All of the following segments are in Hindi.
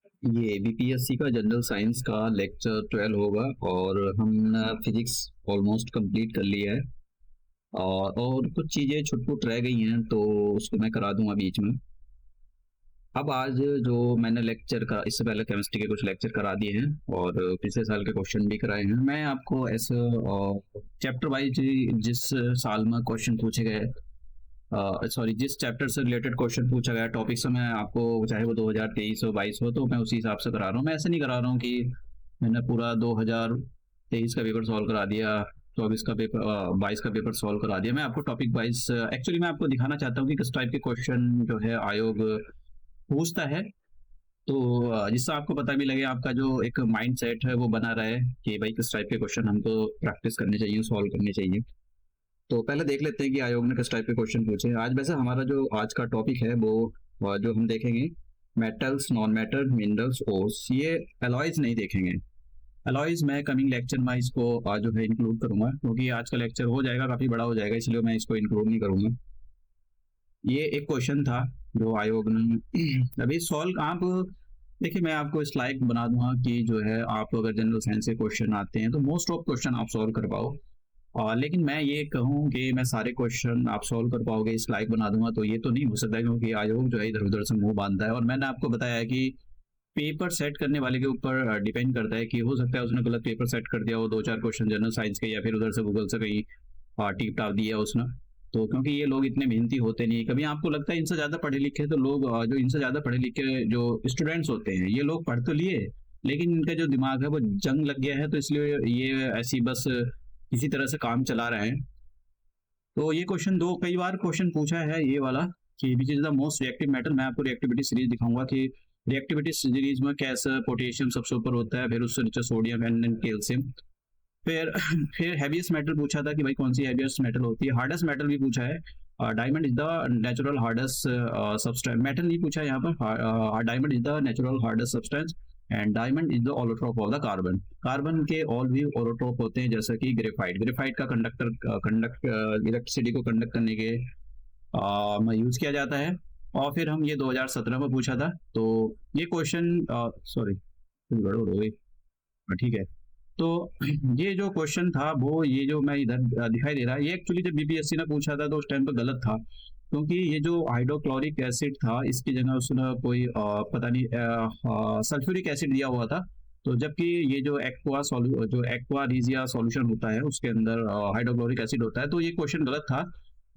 ये बीपीएससी का जनरल साइंस का लेक्चर 12 होगा और हमने फिजिक्स ऑलमोस्ट कंप्लीट कर लिया है। और कुछ चीज़ें छुट-पुट रह गई हैं तो उसको मैं करा दूँगा बीच में। अब आज जो मैंने लेक्चर का इससे पहले केमिस्ट्री के कुछ लेक्चर करा दिए हैं और पिछले साल के क्वेश्चन भी कराए हैं। मैं आपको ऐसे चैप्टर वाइज़ जिस साल में क्वेश्चन पूछे गए, सॉरी, जिस चैप्टर से रिलेटेड क्वेश्चन पूछा गया टॉपिक से मैं आपको, चाहे वो 2023 हो 22 हो, तो मैं उसी हिसाब से करा रहा हूँ। मैं ऐसे नहीं करा रहा हूँ कि मैंने पूरा 2023 का पेपर सॉल्व करा दिया, 24 का पेपर 22 का पेपर सॉल्व करा दिया। मैं आपको टॉपिक वाइज एक्चुअली मैं आपको दिखाना चाहता हूँ कि किस टाइप के क्वेश्चन जो है आयोग पूछता है। तो जिससे आपको पता भी लगे, आपका जो एक माइंड सेट है वो बना रहे कि भाई किस टाइप के क्वेश्चन हमको प्रैक्टिस करने चाहिए, सॉल्व करने चाहिए। तो पहले देख लेते हैं कि आयोग ने किस टाइप के क्वेश्चन पूछे हैं। आज वैसे हमारा जो आज का टॉपिक है वो जो हम देखेंगे metals, non metal, minerals, ores. ये एलॉयज नहीं देखेंगे। एलॉयज मैं कमिंग लेक्चर में इसको जो है इंक्लूड करूंगा, क्योंकि आज का लेक्चर हो जाएगा, काफी बड़ा हो जाएगा, इसलिए मैं इसको इंक्लूड नहीं करूंगा। ये एक क्वेश्चन था जो आयोग ने अभी सॉल्व। आप देखिए, मैं आपको इस लाइक बना दूंगा कि जो है आप अगर जनरल साइंस के क्वेश्चन आते हैं तो मोस्ट ऑफ क्वेश्चन आप सॉल्व कर पाओ। लेकिन मैं ये कहूँ कि मैं सारे क्वेश्चन आप सॉल्व कर पाओगे इस लायक बना दूंगा, तो ये तो नहीं हो सकता, क्योंकि आयोग जो है इधर उधर से मुंह बांधता है। और मैंने आपको बताया है कि पेपर सेट करने वाले के ऊपर डिपेंड करता है कि हो सकता है उसने गलत पेपर सेट कर दिया हो, दो चार क्वेश्चन जनरल साइंस के, या फिर उधर से गूगल से कहीं टीप टाप दिया उसने। तो क्योंकि ये लोग इतने मेहनती होते नहीं, कभी आपको लगता है इनसे ज्यादा पढ़े लिखे, तो लोग जो इनसे ज्यादा पढ़े लिखे जो स्टूडेंट्स होते हैं, ये लोग पढ़ तो लिए, लेकिन इनका जो दिमाग है वो जंग लग गया है, तो इसलिए ये ऐसी बस किसी तरह से काम चला रहे हैं। तो ये क्वेश्चन दो कई बार क्वेश्चन पूछा है ये वाला कि which is the most reactive metal. मैं आपको रिएक्टिविटी सीरीज दिखाऊंगा कि रिएक्टिविटी सीरीज में कैसे पोटेशियम सबसे ऊपर होता है, फिर उससे नीचे सोडियम एंड कैल्शियम। फिर फिर हैवीएस्ट मेटल पूछा था कि भाई कौन सी हैवीएस्ट मेटल होती है। हार्डेस्ट मेटल भी पूछा है। Diamond is the natural hardest substance. Metal नहीं पूछा है यहाँ पर। Diamond is the natural hardest substance and diamond is the allotrope of the carbon. Carbon के ऑल भी ऑलोट्रोप होते हैं, जैसे कि ग्रेफाइट। ग्रेफाइट का कंडक्ट इलेक्ट्रिसिटी को कंडक्ट करने के में यूज किया जाता है। और फिर हम ये 2017 में पूछा था, तो ये क्वेश्चन, सॉरी गड़बड़ हो गई, ठीक है। तो ये जो क्वेश्चन था वो, ये जो मैं इधर दिखाई दे रहा है, ये एक्चुअली जब बीपीएससी ने पूछा था तो उस टाइम पे गलत था, क्योंकि ये जो हाइड्रोक्लोरिक एसिड था इसकी जगह उसने कोई पता नहीं सल्फ्यूरिक एसिड दिया हुआ था। तो जबकि ये जो एक्वा रीजिया सॉल्यूशन होता है उसके अंदर हाइड्रोक्लोरिक एसिड होता है, तो ये क्वेश्चन गलत था।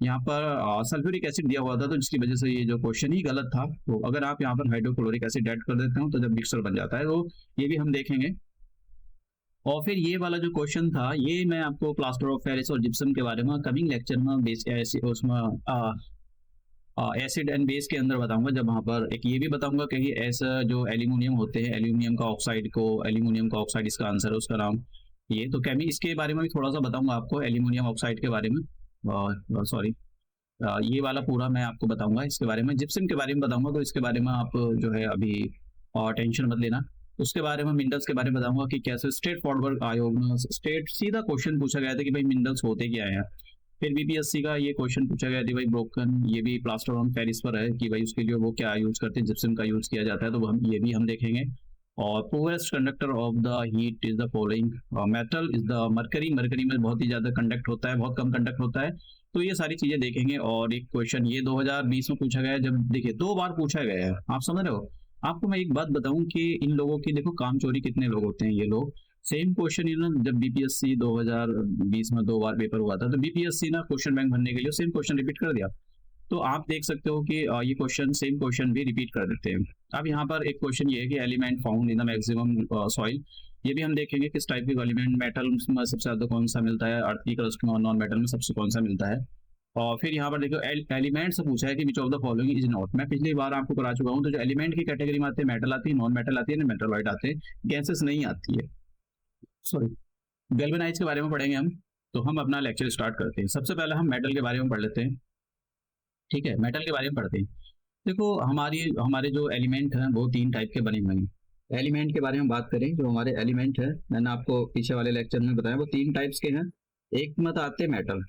यहाँ पर सल्फ्यूरिक एसिड दिया हुआ था, तो जिसकी वजह से ये जो क्वेश्चन ही गलत था। तो अगर आप यहाँ पर हाइड्रोक्लोरिक एसिड ऐड कर देते हो तो जब मिक्सर बन जाता है, तो ये भी हम देखेंगे। और फिर ये वाला जो क्वेश्चन था, ये मैं आपको प्लास्टर ऑफ पेरिस और जिप्सम के बारे में कमिंग लेक्चर में बेस उसमें एसिड एंड बेस के अंदर बताऊंगा। जब वहां पर एक ये भी बताऊंगा कि ऐसा जो एल्यूमिनियम होते हैं, एल्यूमिनियम का ऑक्साइड इसका आंसर है, उसका नाम। ये तो केमी इसके बारे में भी थोड़ा सा बताऊंगा आपको, एल्यूमिनियम ऑक्साइड के बारे में। सॉरी, ये वाला पूरा मैं आपको बताऊंगा इसके बारे में। जिप्सम के बारे में बताऊंगा, तो इसके बारे में आप जो है अभी टेंशन मत लेना। उसके बारे में मिनरल्स के बारे में बताऊंगा कि कैसे स्ट्रेट फॉरवर्ड आयोग में स्ट्रेट सीधा क्वेश्चन पूछा गया था कि भाई मिनरल्स होते क्या है। फिर बीपीएससी का ये क्वेश्चन पूछा गया था भाई ब्रोकन, ये भी प्लास्टर ऑन पेरिस पर है कि भाई उसके लिए वो क्या यूज करते हैं, जिप्सम का यूज किया जाता है, तो हम ये भी हम देखेंगे। और forest conductor of the heat is the following. Metal is the mercury. Mercury में बहुत ही ज्यादा कंडक्ट होता है, बहुत कम कंडक्ट होता है। तो ये सारी चीजें देखेंगे। और एक क्वेश्चन ये 2020 में पूछा गया है, जब देखिए 2 बार पूछा गया है, आप समझ रहे हो। आपको मैं एक बात बताऊं कि इन लोगों की देखो काम चोरी कितने लोग होते हैं। ये लोग सेम क्वेश्चन जब बीपीएससी 2020 में 2 बार पेपर हुआ था, तो बीपीएससी ना क्वेश्चन बैंक भरने के लिए सेम क्वेश्चन रिपीट कर दिया। तो आप देख सकते हो कि ये क्वेश्चन सेम क्वेश्चन भी रिपीट कर देते हैं। अब यहाँ पर एक क्वेश्चन ये है कि element found in the maximum soil. ये भी हम देखेंगे किस टाइप के एलिमेंट। मेटल में सबसे ज्यादा कौन सा मिलता है, अर्थ की क्रस्ट में, और नॉन मेटल में सबसे कौन सा मिलता है। और फिर यहाँ पर देखो एलिमेंट से पूछा है कि which of the following is not. मैं पिछली बार आपको करा चुका हूँ। तो जो एलिमेंट की कैटेगरी में आते हैं, मेटल आती है, नॉन मेटल आती है, मेटलॉइड आते हैं, गैसेस नहीं आती है। सॉरी, गैल्वेनाइज के बारे में पढ़ेंगे हम। तो हम अपना लेक्चर स्टार्ट करते हैं। सबसे पहले हम मेटल के बारे में पढ़ लेते हैं, ठीक है। मेटल के बारे में पढ़ते हैं। देखो हमारे जो एलिमेंट हैं वो 3 टाइप के बने हुए हैं। एलिमेंट के बारे में बात करें, जो हमारे एलिमेंट है, मैंने आपको पीछे वाले लेक्चर में बताया, वो 3 टाइप्स के हैं। एक में तो आते हैं मेटल,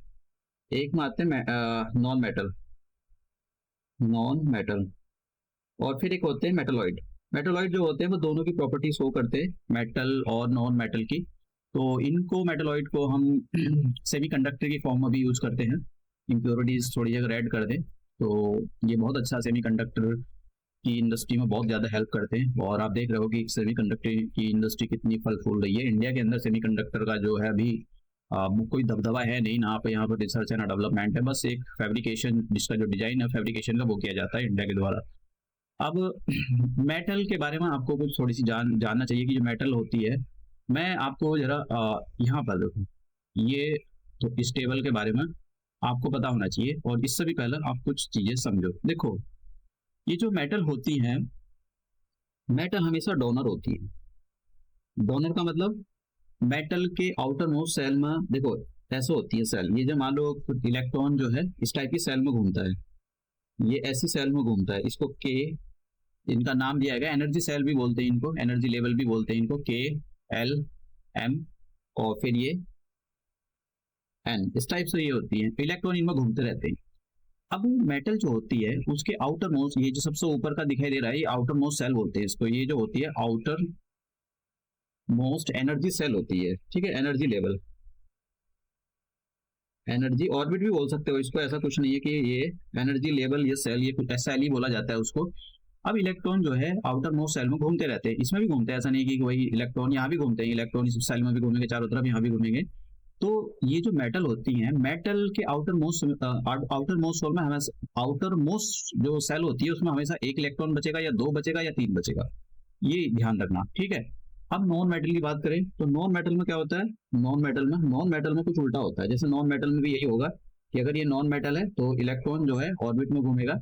एक में आते हैं नॉन मेटल, और फिर एक होते हैं मेटलॉइड। मेटलॉइड जो होते हैं वो दोनों की प्रॉपर्टी शो करते हैं, मेटल और नॉन मेटल की। तो इनको मेटलॉइड को हम सेमीकंडक्टर की फॉर्म में भी यूज करते हैं। इम्प्योरिटीज थोड़ी अगर ऐड कर दें तो ये बहुत अच्छा सेमीकंडक्टर की इंडस्ट्री में बहुत ज़्यादा हेल्प करते हैं। और आप देख रहे हो कि सेमीकंडक्टर की इंडस्ट्री कितनी फल फूल रही है। इंडिया के अंदर सेमीकंडक्टर का जो है अभी कोई दबदबा है नहीं ना, पे यहाँ पर रिसर्च है ना डेवलपमेंट है, बस एक फैब्रिकेशन जिसका जो डिजाइन है फैब्रिकेशन का वो किया जाता है इंडिया के द्वारा। अब मेटल के बारे में आपको कुछ थोड़ी सी जानना चाहिए कि जो मेटल होती है, मैं आपको जरा यहाँ पर देखो, ये तो इस टेबल के बारे में आपको पता होना चाहिए। और इससे भी पहले आप कुछ चीजें समझो। देखो, ये जो मेटल होती हैं, मेटल हमेशा डोनर होती है। डोनर का मतलब मेटल के आउटर मोस्ट सेल में देखो ऐसे होती है सेल, ये जो मान लो इलेक्ट्रॉन जो है इस टाइप की सेल में घूमता है, ये ऐसी सेल में घूमता है, इसको के, इनका नाम दिया गया एनर्जी सेल भी बोलते हैं इनको, एनर्जी लेवल भी बोलते हैं इनको, के एल एम और फिर ये एन, इस टाइप से ये होती है। इलेक्ट्रॉन इनमें घूमते रहते हैं। अब मेटल जो होती है उसके आउटर मोस्ट, ये जो सबसे ऊपर का दिखाई दे रहा है ये आउटर मोस्ट सेल बोलते हैं इसको, ये जो होती है आउटर मोस्ट एनर्जी सेल होती है, ठीक है, एनर्जी लेवल, एनर्जी ऑर्बिट भी बोल सकते हो इसको, ऐसा कुछ नहीं है कि ये एनर्जी लेवल ये सेल, ये कुछ ऐसा ही बोला जाता है उसको। अब इलेक्ट्रॉन जो है आउटर मोस्ट सेल में घूमते रहते हैं, इसमें भी घूमते हैं, ऐसा नहीं कि वही इलेक्ट्रॉन यहाँ भी घूमते हैं, इलेक्ट्रॉन इस सेल में भी घूमेंगे, चारों तरफ यहाँ भी घूमेंगे। तो ये जो मेटल होती हैं, मेटल के आउटर मोस्ट सेल में हमेशा, आउटर मोस्ट जो सेल होती है उसमें हमेशा एक इलेक्ट्रॉन बचेगा या दो बचेगा या तीन बचेगा, ये ध्यान रखना, ठीक है। अब नॉन मेटल की बात करें तो नॉन मेटल में क्या होता है, नॉन मेटल में कुछ उल्टा होता है। जैसे नॉन मेटल में भी यही होगा कि अगर ये नॉन मेटल है तो इलेक्ट्रॉन जो है ऑर्बिट में घूमेगा,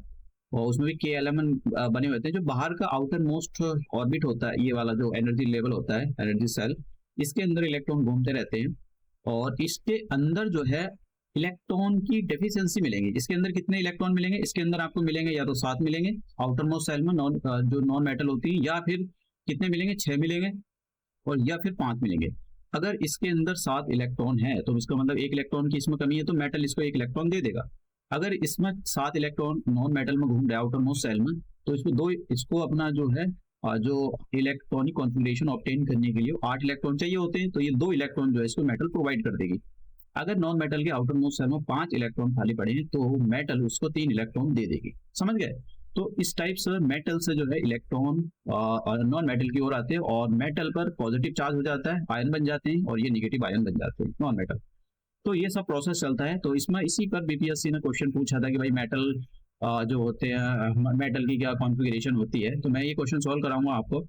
और उसमें भी के एलिमेंट बने हुए होते हैं। जो बाहर का आउटर मोस्ट ऑर्बिट होता है, ये वाला जो एनर्जी लेवल होता है, एनर्जी सेल, इसके अंदर इलेक्ट्रॉन घूमते रहते हैं। और इसके अंदर जो है इलेक्ट्रॉन की डेफिशिएंसी मिलेंगी। इसके अंदर कितने इलेक्ट्रॉन मिलेंगे, इसके अंदर आपको मिलेंगे या तो 7 मिलेंगे आउटर मोस्ट सेल में, जो नॉन मेटल होती है, या फिर कितने मिलेंगे, 6 मिलेंगे, और या फिर 5 मिलेंगे। अगर इसके अंदर 7 इलेक्ट्रॉन है तो इसका मतलब एक इलेक्ट्रॉन की इसमें कमी है, तो मेटल इसको एक इलेक्ट्रॉन दे देगा। अगर इसमें 7 इलेक्ट्रॉन नॉन मेटल में घूम रहे आउटर मोस्ट सेल में, तो इसको अपना जो है जो इलेक्ट्रॉनिक कॉन्फ़िगरेशन ऑब्टेन करने के लिए 8 इलेक्ट्रॉन चाहिए होते हैं, तो ये 2 इलेक्ट्रॉन जो है इसको मेटल प्रोवाइड कर देगी। अगर नॉन मेटल के आउटर मोस्ट सेल में 5 इलेक्ट्रॉन खाली पड़े हैं तो मेटल उसको 3 इलेक्ट्रॉन दे देगी, समझ गए। तो इस टाइप से मेटल से जो है इलेक्ट्रॉन नॉन मेटल की ओर आते हैं, और मेटल पर पॉजिटिव चार्ज हो जाता है, आयन बन जाते हैं, और ये निगेटिव आयन बन जाते हैं नॉन मेटल। तो ये सब प्रोसेस चलता है। तो इसमें इसी पर बीपीएससी ने क्वेश्चन पूछा था कि भाई मेटल जो होते हैं, मेटल की क्या कॉन्फ़िगरेशन होती है, तो मैं ये क्वेश्चन सॉल्व कराऊंगा आपको।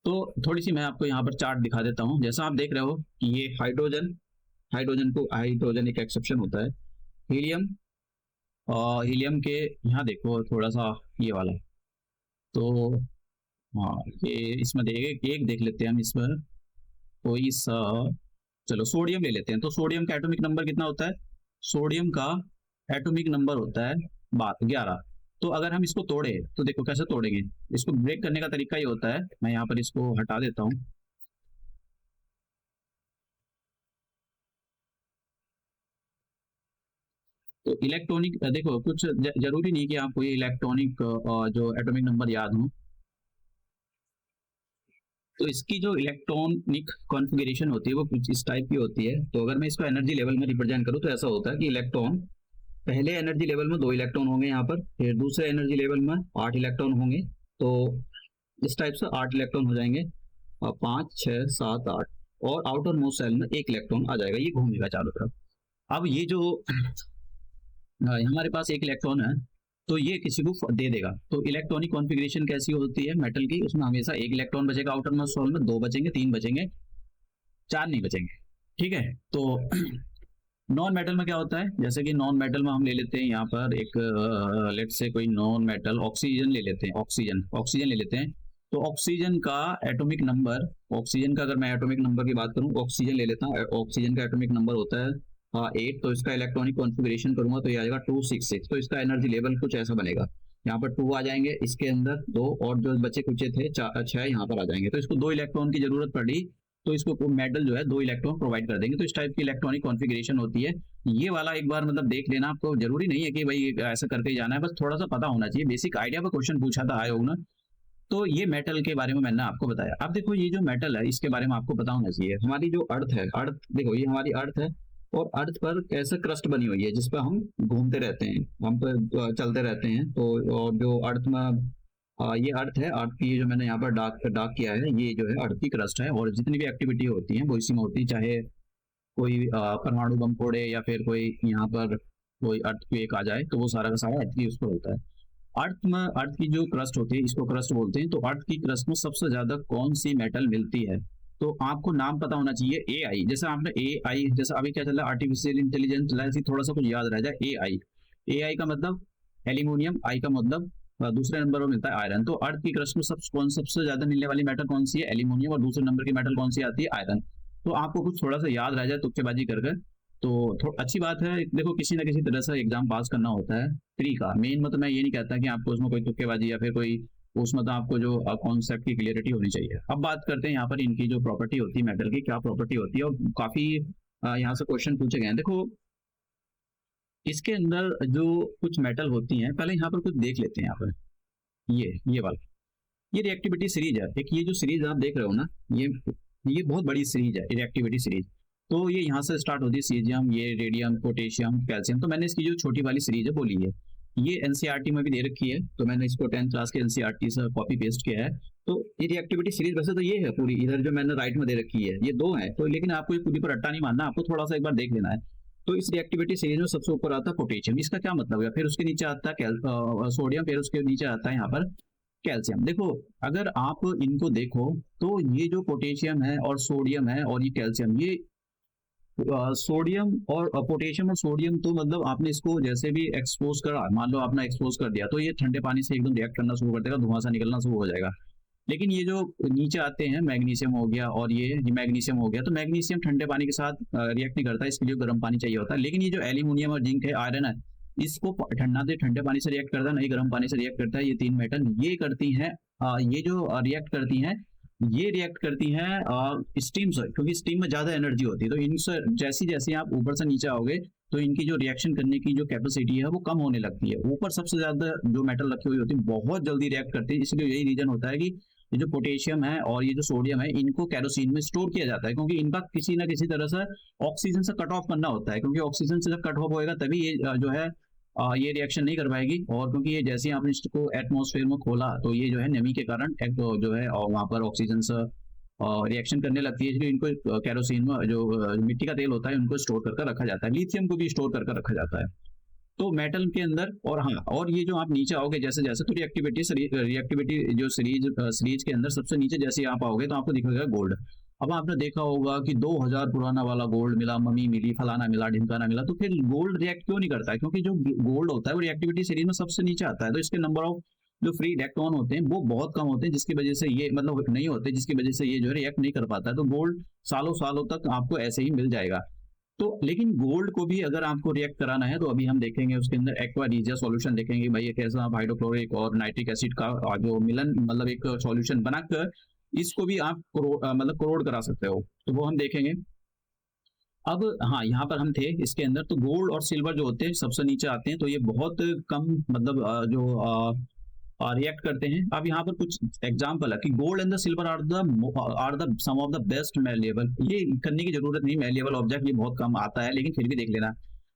तो थोड़ी सी मैं आपको यहाँ पर चार्ट दिखा देता हूँ। जैसा आप देख रहे हो कि ये हाइड्रोजन एक एक्सेप्शन होता है, हीलियम, हीलियम के यहाँ देखो थोड़ा सा ये वाला, तो हाँ ये इसमें एक देख लेते हैं हम इसमें कोई सा, चलो सोडियम ले लेते हैं। तो सोडियम का एटॉमिक नंबर कितना होता है, सोडियम का एटॉमिक नंबर होता है 11। तो अगर हम इसको तोड़े तो देखो कैसे तोड़ेंगे, इसको ब्रेक करने का तरीका ये होता है, मैं यहाँ पर इसको हटा देता हूँ। तो इलेक्ट्रॉनिक देखो कुछ जरूरी नहीं कि आपको ये इलेक्ट्रॉनिक जो एटॉमिक नंबर याद हो। तो इसकी जो इलेक्ट्रॉनिक कॉन्फ़िगरेशन होती है वो कुछ इस टाइप की होती है। तो अगर मैं इसको एनर्जी लेवल में रिप्रेजेंट करूँ तो ऐसा होता है कि इलेक्ट्रॉन, पहले एनर्जी लेवल में 2 इलेक्ट्रॉन होंगे यहाँ पर, फिर दूसरे एनर्जी लेवल में 8 इलेक्ट्रॉन होंगे। तो इस टाइप से 8 इलेक्ट्रॉन हो जाएंगे, और 5 6 7 8, और आउटर मोस्ट सेल में 1 इलेक्ट्रॉन आ जाएगा, ये घूमेगा चारों तरफ। अब ये जो हमारे पास 1 इलेक्ट्रॉन है तो ये किसी को दे देगा। तो इलेक्ट्रॉनिक कॉन्फ़िगरेशन कैसी होती है मेटल की, उसमें हमेशा 1 इलेक्ट्रॉन बचेगा आउटर मोस्ट सेल में, 2 बचेंगे, 3 बचेंगे, 4 नहीं बचेंगे, ठीक है। तो नॉन मेटल में क्या होता है, जैसे कि नॉन मेटल में हम ले लेते हैं यहाँ पर एक लेट से कोई नॉन मेटल ऑक्सीजन ले लेते हैं, ऑक्सीजन ले लेते हैं। तो ऑक्सीजन का एटॉमिक नंबर, ऑक्सीजन का अगर मैं एटॉमिक नंबर की बात करूँ, ऑक्सीजन ले लेता हूँ, ऑक्सीजन का एटॉमिक नंबर होता है 8। तो इसका इलेक्ट्रॉनिक कॉन्फ़िगरेशन करूंगा तो ये आएगा 266। तो इसका एनर्जी लेवल कुछ ऐसा बनेगा, यहाँ पर 2 आ जाएंगे, इसके अंदर 2, और जो बचे कुचे थे 6 यहाँ पर आ जाएंगे। तो इसको 2 इलेक्ट्रॉन की जरूरत पड़ी, तो इसको मेटल जो है 2 इलेक्ट्रॉन प्रोवाइड कर देंगे। तो इस टाइप की इलेक्ट्रॉनिक कॉन्फ़िगरेशन होती है। ये वाला एक बार मतलब देख लेना, आपको जरूरी नहीं है कि भाई ऐसा करके ही जाना है, बस थोड़ा सा पता होना चाहिए, बेसिक आइडिया पर क्वेश्चन पूछा था आयोग ने। तो ये मेटल के बारे में मैंने आपको बताया। अब देखो ये जो मेटल है इसके बारे में आपको पता होना चाहिए। हमारी जो अर्थ है, अर्थ देखो ये हमारी अर्थ है और अर्थ पर कैसे क्रस्ट बनी हुई है जिस पर हम घूमते रहते हैं, हम पर चलते रहते हैं। तो और जो अर्थ में ये अर्थ है, अर्थ की जो मैंने यहाँ पर डार्क डार्क किया है, ये जो है अर्थ की क्रस्ट है। और जितनी भी एक्टिविटी होती है वो इसी में होती है, चाहे कोई परमाणु बम फोड़े या फिर कोई यहाँ पर कोई अर्थक्वेक आ जाए, तो वो सारा का सारा अर्थ की उस पर होता है। अर्थ में, अर्थ की जो क्रस्ट होती है इसको क्रस्ट बोलते हैं। तो अर्थ की क्रस्ट में सबसे ज्यादा कौन सी मेटल मिलती है? तो आपको नाम पता होना चाहिए। AI, जैसे आपने AI, जैसे अभी क्या चल रहा है आर्टिफिशियल इंटेलिजेंस, ऐसी थोड़ा सा कुछ याद रह जाए। AI का मतलब एल्यूमिनियम, आई का मतलब दूसरे नंबर पर मिलता है आयरन। तो अर्थ की क्रस्ट में सबसे ज्यादा मिलने वाली मेटल कौन सी है? एल्यूमिनियम। और दूसरे नंबर की मेटल कौन सी आती है? आयरन। तो आपको कुछ थोड़ा सा याद रह जाए तुक्केबाजी कर तो अच्छी बात है। देखो किसी ना किसी तरह से एग्जाम पास करना होता है फ्री का। मेन मतलब मैं ये नहीं कहता कि आपको उसमें कोई तुक्केबाजी या फिर कोई उसमें तो आपको जो कॉन्सेप्ट की क्लियरिटी होनी चाहिए। अब बात करते हैं यहाँ पर इनकी जो प्रॉपर्टी होती है, मेटल की क्या प्रॉपर्टी होती है, और काफी यहाँ से क्वेश्चन पूछे गए हैं। देखो इसके अंदर जो कुछ मेटल होती हैं, पहले यहाँ पर कुछ देख लेते हैं। यहाँ पर ये वाला, ये रिएक्टिविटी सीरीज है। एक ये जो सीरीज आप देख रहे हो ना, ये बहुत बड़ी सीरीज है, रिएक्टिविटी सीरीज। तो ये यहाँ से स्टार्ट होती है, सीजियम, ये रेडियम, पोटेशियम, कैल्शियम। तो मैंने इसकी जो छोटी वाली सीरीज है वो ली है। ये एनसीईआरटी में भी दे रखी है, तो मैंने इसको 10th क्लास के एनसीईआरटी से कॉपी पेस्ट किया है। तो ये रिएक्टिविटी सीरीज वैसे तो ये है पूरी, इधर जो मैंने राइट में दे रखी है ये दो है। तो लेकिन आपको ये पूरी पर रट्टा नहीं मानना, आपको थोड़ा सा एक बार देख लेना है। तो इस रिएक्टिविटी सीरीज में सबसे ऊपर आता है पोटेशियम। इसका क्या मतलब है? फिर उसके नीचे आता है सोडियम, फिर उसके नीचे आता है यहाँ पर कैल्शियम। देखो अगर आप इनको देखो तो ये जो पोटेशियम है और सोडियम है और ये कैल्शियम, ये सोडियम और पोटेशियम और सोडियम, तो मतलब आपने इसको जैसे भी एक्सपोज करा, मान लो आपने एक्सपोज कर दिया, तो ये ठंडे पानी से एकदम रिएक्ट करना शुरू कर देगा, धुआं सा निकलना शुरू हो जाएगा। लेकिन ये जो नीचे आते हैं, मैग्नीशियम हो गया और ये मैग्नीशियम हो गया, तो मैग्नीशियम ठंडे पानी के साथ रिएक्ट नहीं करता, इसके लिए गर्म पानी चाहिए होता है। लेकिन ये जो एल्यूमिनियम और जिंक है, आयरन है, इसको ठंडे पानी से रिएक्ट करता है, नहीं गर्म पानी से रिएक्ट करता है। ये तीन मेटल ये करती हैं, ये जो रिएक्ट करती हैं, ये रिएक्ट करती हैं स्टीम से, क्योंकि स्टीम में ज्यादा एनर्जी होती है। तो इनसे जैसी जैसे आप ऊपर से नीचे आओगे तो इनकी जो रिएक्शन करने की जो कैपेसिटी है वो कम होने लगती है। ऊपर सबसे ज्यादा जो मेटल रखी हुई होती है बहुत जल्दी रिएक्ट करती है। इसलिए यही रीजन होता है कि ये जो पोटेशियम है और ये जो सोडियम है, इनको केरोसिन में स्टोर किया जाता है, क्योंकि इनका किसी ना किसी तरह से ऑक्सीजन से कट ऑफ करना होता है। क्योंकि ऑक्सीजन से जब कट ऑफ होएगा तभी ये जो है ये रिएक्शन नहीं कर पाएगी। और क्योंकि ये जैसे ही आपने इसको एटमॉस्फेयर में खोला तो ये जो है नमी के कारण जो है और वहां पर ऑक्सीजन से रिएक्शन करने लगती है, इसलिए इनको केरोसिन में जो मिट्टी का तेल होता है उनको स्टोर करके रखा जाता है। लिथियम को भी स्टोर करके रखा जाता है तो मेटल के अंदर। और हाँ, और ये जो आप नीचे आओगे जैसे जैसे, तो रिएक्टिविटी जो सीरीज के अंदर सबसे नीचे जैसे आप आओगे तो आपको दिखेगा गोल्ड। अब आपने देखा होगा कि 2000 पुराना वाला गोल्ड मिला, मम्मी मिली, फलाना मिला, ढिमकाना मिला। तो फिर गोल्ड रिएक्ट क्यों नहीं करता है? क्योंकि जो गोल्ड होता है वो रिएक्टिविटी सीरीज में सबसे नीचे आता है। तो इसके नंबर ऑफ जो फ्री इलेक्ट्रॉन होते हैं वो बहुत कम होते हैं, जिसकी वजह से ये मतलब नहीं होते, जिसकी वजह से ये जो है रिएक्ट नहीं कर पाता है। तो गोल्ड सालों सालों तक आपको ऐसे ही मिल जाएगा। तो लेकिन गोल्ड को भी अगर आपको रिएक्ट कराना है तो अभी हम देखेंगे उसके अंदर एक्वा रिजिया सॉल्यूशन देखेंगे। भाई ये कैसा हाइड्रोक्लोरिक और नाइट्रिक एसिड का जो मिलन, मतलब एक सॉल्यूशन बनाकर इसको भी आप मतलब करोड़ करा सकते हो, तो वो हम देखेंगे। अब हाँ, यहाँ पर हम थे इसके अंदर। तो गोल्ड और सिल्वर जो होते हैं सबसे नीचे आते हैं, तो ये बहुत कम मतलब जो रिएक्ट करते हैं। अब यहाँ पर कुछ एग्जांपल है कि gold and the silver are the some of the best malleable. ये करने की जरूरत नहीं, मैलिएबल ऑब्जेक्ट ये बहुत कम आता है, लेकिन फिर भी देख लेना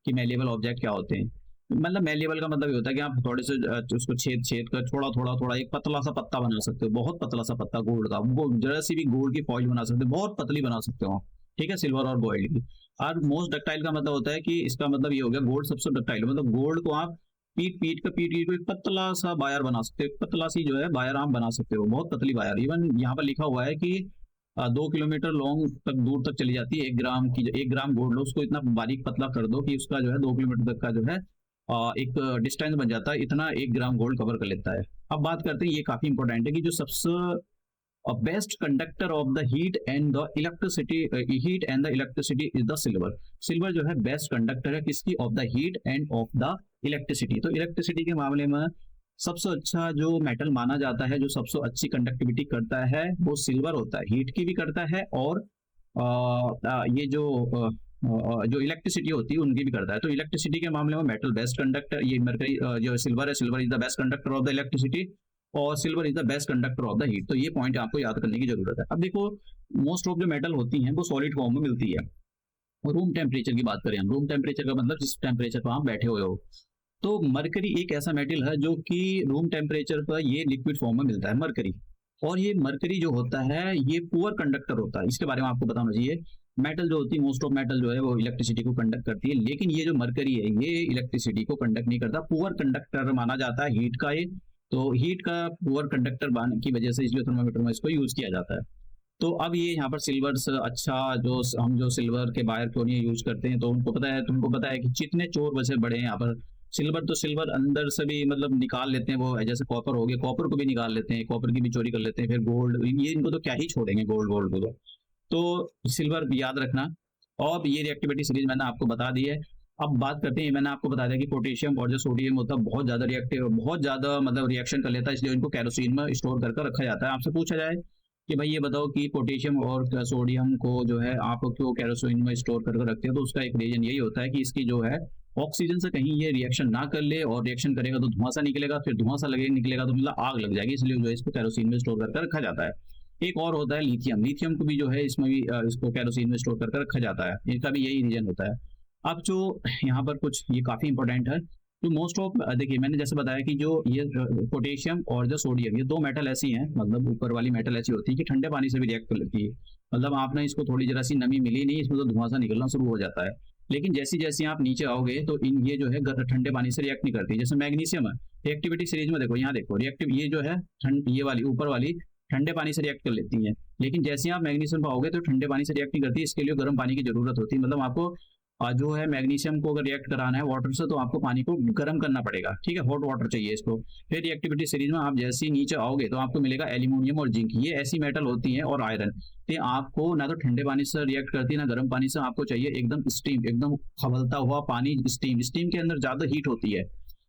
कि मैलिएबल ऑब्जेक्ट क्या होते हैं। मतलब मैलिएबल का मतलब ये होता है कि आप थोड़े से उसको छेद छेद कर थोड़ा थोड़ा थोड़ा एक पतला सा पत्ता बना सकते हो, बहुत पतला सा पत्ता गोल्ड का, वो जरा सी भी गोल्ड की फॉइल बना सकते हो, बहुत पतली बना सकते हो। ठीक है, सिल्वर और गोल्ड की। और मोस्ट डक्टाइल का मतलब होता है कि इसका मतलब ये हो गया गोल्ड सबसे डक्टाइल, मतलब गोल्ड को आप पीट पीट को एक पतला सा वायर बना सकते हो, पतला सी जो है वायर आप बना सकते हो, बहुत पतली वायर। इवन यहाँ पर लिखा हुआ है कि 2 किलोमीटर लॉन्ग तक दूर तक चली जाती है। 1 ग्राम गोल्ड लो, उसको इतना बारीक पतला कर दो कि उसका जो है 2 किलोमीटर तक का जो है एक डिस्टेंस बन जाता है, इतना 1 ग्राम गोल्ड कवर कर लेता है। अब बात करते हैं, ये काफी इंपॉर्टेंट है कि जो सबसे best conductor of the heat and the electricity is the silver. Silver जो है बेस्ट कंडक्टर है किसकी? Of the heat end of the electricity. तो इलेक्ट्रिसिटी के मामले में सबसे अच्छा जो मेटल माना जाता है, जो सबसे अच्छी कंडक्टिविटी करता है, वो सिल्वर होता है। हीट की भी करता है और ये जो इलेक्ट्रिसिटी होती है उनकी भी करता है। तो इलेक्ट्रिसिटी के मामले में मेटल बेस्ट कंडक्टर, ये मरकरी जो सिल्वर है, silver is the best conductor of the electricity. और silver is the best conductor of the heat. तो ये पॉइंट आपको याद करने की जरूरत है। अब देखो, मोस्ट ऑफ जो मेटल होती हैं वो सॉलिड फॉर्म में मिलती है। रूम टेम्परेचर की बात करें हम, रूम टेम्परेचर का मतलब जिस टेम्परेचर पर आप बैठे हुए हो, तो मरकरी एक ऐसा मेटल है जो कि रूम टेम्परेचर पर ये लिक्विड फॉर्म में मिलता है, मरकरी। और ये मरकरी जो होता है ये पुअर कंडक्टर होता है, इसके बारे में आपको बताना चाहिए। मेटल जो होती है, मोस्ट ऑफ मेटल जो है वो इलेक्ट्रिसिटी को कंडक्ट करती है, लेकिन ये जो मरकरी है ये इलेक्ट्रिसिटी को कंडक्ट नहीं करता, पुअर कंडक्टर माना जाता है हीट का ये। तो हीट का पुअर कंडक्टर की वजह से इसलिए थर्मामीटर में इसको यूज किया जाता है। तो अब ये यहाँ पर सिल्वर से अच्छा, जो हम जो सिल्वर के वायर क्यों नहीं यूज करते हैं, तो उनको पता है, तुमको पता है कि जितने चोर वैसे बड़े हैं यहाँ पर। सिल्वर तो सिल्वर अंदर से भी मतलब निकाल लेते हैं, वो जैसे कॉपर हो गया, कॉपर को भी निकाल लेते हैं, कॉपर की भी चोरी कर लेते हैं, फिर गोल्ड, ये इनको तो क्या ही छोड़ेंगे गोल्ड वोल्ड को। तो सिल्वर याद रखना। और ये रिएक्टिविटी सीरीज मैंने आपको बता दी है। अब बात करते हैं, मैंने आपको बता दिया कि पोटेशियम और जो सोडियम होता है बहुत ज्यादा रिएक्टिव, बहुत ज्यादा मतलब रिएक्शन कर लेता है, इसलिए इनको केरोसिन में स्टोर करके रखा जाता है। आपसे पूछा जाए कि भाई ये बताओ कि पोटेशियम और सोडियम को जो है आप क्यों केरोसिन में स्टोर करके रखते हैं, तो उसका एक रीजन यही होता है कि इसकी जो है ऑक्सीजन से कहीं ये रिएक्शन ना कर ले, और रिएक्शन करेगा तो धुआं सा निकलेगा, फिर धुआं सा लगे निकलेगा तो मतलब आग लग जाएगी, इसलिए जो है इसको केरोसिन में स्टोर करके रखा जाता है। एक और होता है लिथियम, लिथियम को भी जो है इसमें भी इसको केरोसिन में स्टोर करके रखा जाता है, इनका भी यही रीजन होता है। अब जो यहाँ पर कुछ ये काफी इंपॉर्टेंट है, तो मोस्ट ऑफ देखिए मैंने जैसे बताया कि जो ये पोटेशियम और जो सोडियम, ये दो मेटल ऐसी हैं, मतलब ऊपर वाली मेटल ऐसी होती है कि ठंडे पानी से भी रिएक्ट कर लेती है। मतलब आपने इसको थोड़ी जरा सी नमी मिली नहीं, इसमें तो धुआं सा निकलना शुरू हो जाता है। लेकिन जैसे जैसे आप नीचे आओगे तो इन ये जो है ठंडे पानी से रिएक्ट नहीं करती। जैसे मैग्नीशियम है, रिएक्टिविटी सीरीज में देखो, यहाँ देखो रिएक्टिव, ये जो है ये वाली ऊपर वाली ठंडे पानी से रिएक्ट कर लेती है, लेकिन जैसे आप मैग्नीशियम पर आओगे तो ठंडे पानी से रिएक्ट नहीं करती, इसके लिए गर्म पानी की जरूरत होती है। मतलब आपको जो है मैग्नीशियम को अगर रिएक्ट कराना है वाटर से, तो आपको पानी को गर्म करना पड़ेगा, ठीक है, हॉट वाटर चाहिए इसको। फिर रिएक्टिविटी सीरीज में आप जैसे ही नीचे आओगे तो आपको मिलेगा एल्यूमिनियम और जिंक, ये ऐसी मेटल होती हैं, और आयरन। तो आपको ना तो ठंडे पानी से रिएक्ट करती है ना गर्म पानी से, आपको चाहिए एकदम स्टीम, एकदम खवलता हुआ पानी, स्टीम। स्टीम के अंदर ज्यादा हीट होती है,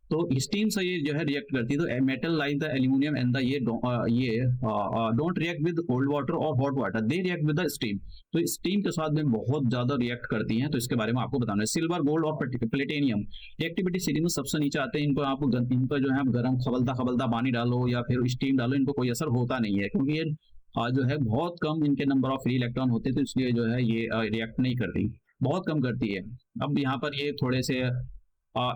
तो स्टीम से ये जो है रिएक्ट करती है। तो metal like the aluminium and the ये don't react with cold water और hot water, they react with the steam. तो स्टीम के साथ में बहुत ज्यादा रिएक्ट करती हैं, तो इसके बारे में आपको बताना है। सिल्वर, गोल्ड और प्लेटिनियम रिएक्टिविटी सीरीज में सबसे नीचे आते हैं। इनको आप इनको जो है आप गर्म खबलता खबलता पानी डालो या फिर स्टीम डालो, इनको कोई असर होता नहीं है, क्योंकि ये जो है बहुत कम इनके नंबर ऑफ फ्री इलेक्ट्रॉन होते हैं, तो इसलिए जो है ये रिएक्ट नहीं करती, बहुत कम करती है। अब यहाँ पर ये थोड़े से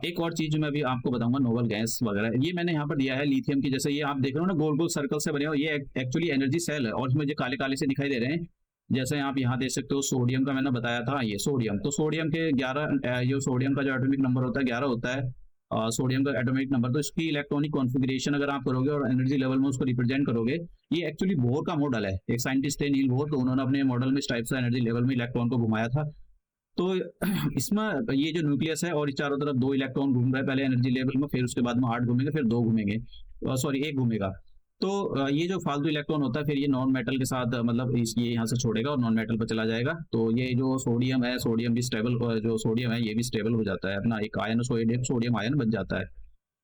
एक और चीज जो मैं अभी आपको बताऊंगा, नोबल गैस वगैरह, ये मैंने यहाँ पर दिया है लिथियम की। जैसे ये आप देख रहे हो ना गोल गोल सर्कल से बने हो, ये एक्चुअली एनर्जी सेल है, और इसमें जो काले काले से दिखाई दे रहे हैं, जैसे आप यहाँ देख सकते हो सोडियम का मैंने बताया था, ये सोडियम, तो सोडियम के 11 जो सोडियम का जो एटॉमिक नंबर होता है 11 होता है, सोडियम का एटॉमिक नंबर। तो इसकी इलेक्ट्रॉनिक कॉन्फ़िगरेशन अगर आप करोगे और एनर्जी लेवल में उसको रिप्रेजेंट करोगे, ये एक्चुअली बोर का मॉडल है। एक साइंटिस्ट थे नील बोर, तो उन्होंने अपने मॉडल में इस टाइप से एनर्जी लेवल में इलेक्ट्रॉन को घुमाया था। तो इसमें ये जो न्यूक्लियस है और इस चारों तरफ 2 इलेक्ट्रॉन घूम रहा है पहले एनर्जी लेवल में, फिर उसके बाद में 8 घूमेंगे, फिर 2 घूमेंगे, सॉरी 1 घूमेगा। तो ये जो फालतू इलेक्ट्रॉन होता है फिर ये नॉन मेटल के साथ मतलब ये यहाँ से छोड़ेगा और नॉन मेटल पर चला जाएगा। तो ये जो सोडियम है, सोडियम भी स्टेबल, जो सोडियम है ये भी स्टेबल हो जाता है, अपना एक आयन सोडियम आयन बन जाता है।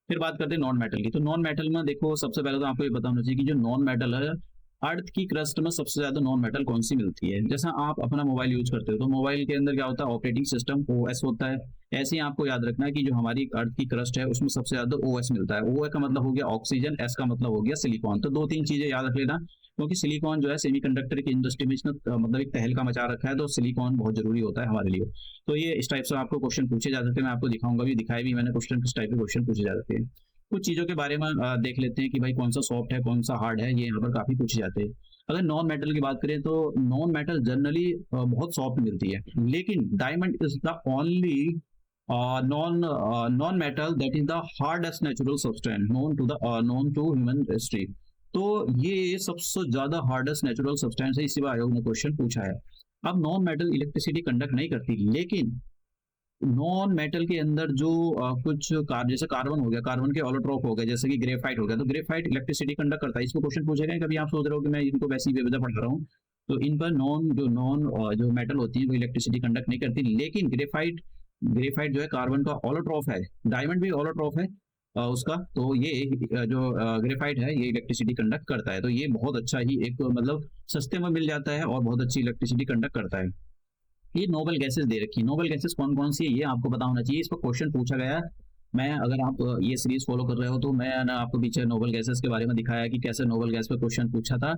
फिर बात करते हैं नॉन मेटल की। तो नॉन मेटल में देखो, सबसे पहले तो आपको ये बताना चाहिए कि जो नॉन मेटल है, अर्थ की क्रस्ट में सबसे ज्यादा नॉन मेटल कौन सी मिलती है। जैसा आप अपना मोबाइल यूज करते हो, तो मोबाइल के अंदर क्या होता है, ऑपरेटिंग सिस्टम ओएस होता है। ऐसे ही आपको याद रखना है कि जो हमारी अर्थ की क्रस्ट है उसमें सबसे ज्यादा ओएस मिलता है। ओ का मतलब हो गया ऑक्सीजन, एस का मतलब हो गया सिलिकॉन। तो 2-3 चीजें याद रख लेना, क्योंकि सिलिकॉन जो है सेमीकंडक्टर की इंडस्ट्री में इसने मतलब एक तहलका मचा रखा है, तो सिलिकॉन बहुत जरूरी होता है हमारे लिए। तो ये इस टाइप से आपको क्वेश्चन पूछे जा सकते हैं, मैं आपको दिखाऊंगा भी, दिखाई भी मैंने क्वेश्चन किस टाइप के क्वेश्चन पूछे जा सकते हैं। कुछ चीजों के बारे में देख लेते हैं कि भाई कौन सा सॉफ्ट है कौन सा हार्ड है, ये यहाँ पर काफी पूछे जाते हैं। अगर नॉन मेटल की बात करें तो नॉन मेटल जनरली बहुत सॉफ्ट मिलती है, लेकिन diamond is the only non metal that is the hardest natural substance known to human history. तो ये सबसे ज्यादा हार्डेस्ट नेचुरल सब्सटेंस है, इसी बार आयोग ने क्वेश्चन पूछा है। अब नॉन मेटल इलेक्ट्रिसिटी कंडक्ट नहीं करती, लेकिन नॉन मेटल के अंदर जो कुछ जैसे कार्बन हो गया, कार्बन के ऑलोट्रॉप हो गए, जैसे कि ग्रेफाइट हो गया, तो ग्रेफाइट इलेक्ट्रिसिटी कंडक्ट करता है। इसको क्वेश्चन पूछेगा, कभी आप सोच रहे हो कि मैं इनको वैसी बेवजह पढ़ रहा हूँ, तो इन पर नॉन जो मेटल होती है वो इलेक्ट्रिसिटी कंडक्ट नहीं करती, लेकिन ग्रेफाइट जो है कार्बन का ऑलोट्रॉप है, डायमंड भी ऑलोट्रॉप है उसका। तो ये जो ग्रेफाइट है ये इलेक्ट्रिसिटी कंडक्ट करता है। तो ये बहुत अच्छा ही एक मतलब सस्ते में मिल जाता है और बहुत अच्छी इलेक्ट्रिसिटी कंडक्ट करता है। ये नोबल गैसेस दे रखी है, नोबल गैसेस कौन कौन सी है ये आपको पता होना चाहिए, इस पर क्वेश्चन पूछा गया है। मैं अगर आप ये सीरीज फॉलो कर रहे हो तो मैं ना आपको पीछे नोबल गैसेस के बारे में दिखाया कि कैसे नोबल गैस पे क्वेश्चन पूछा था।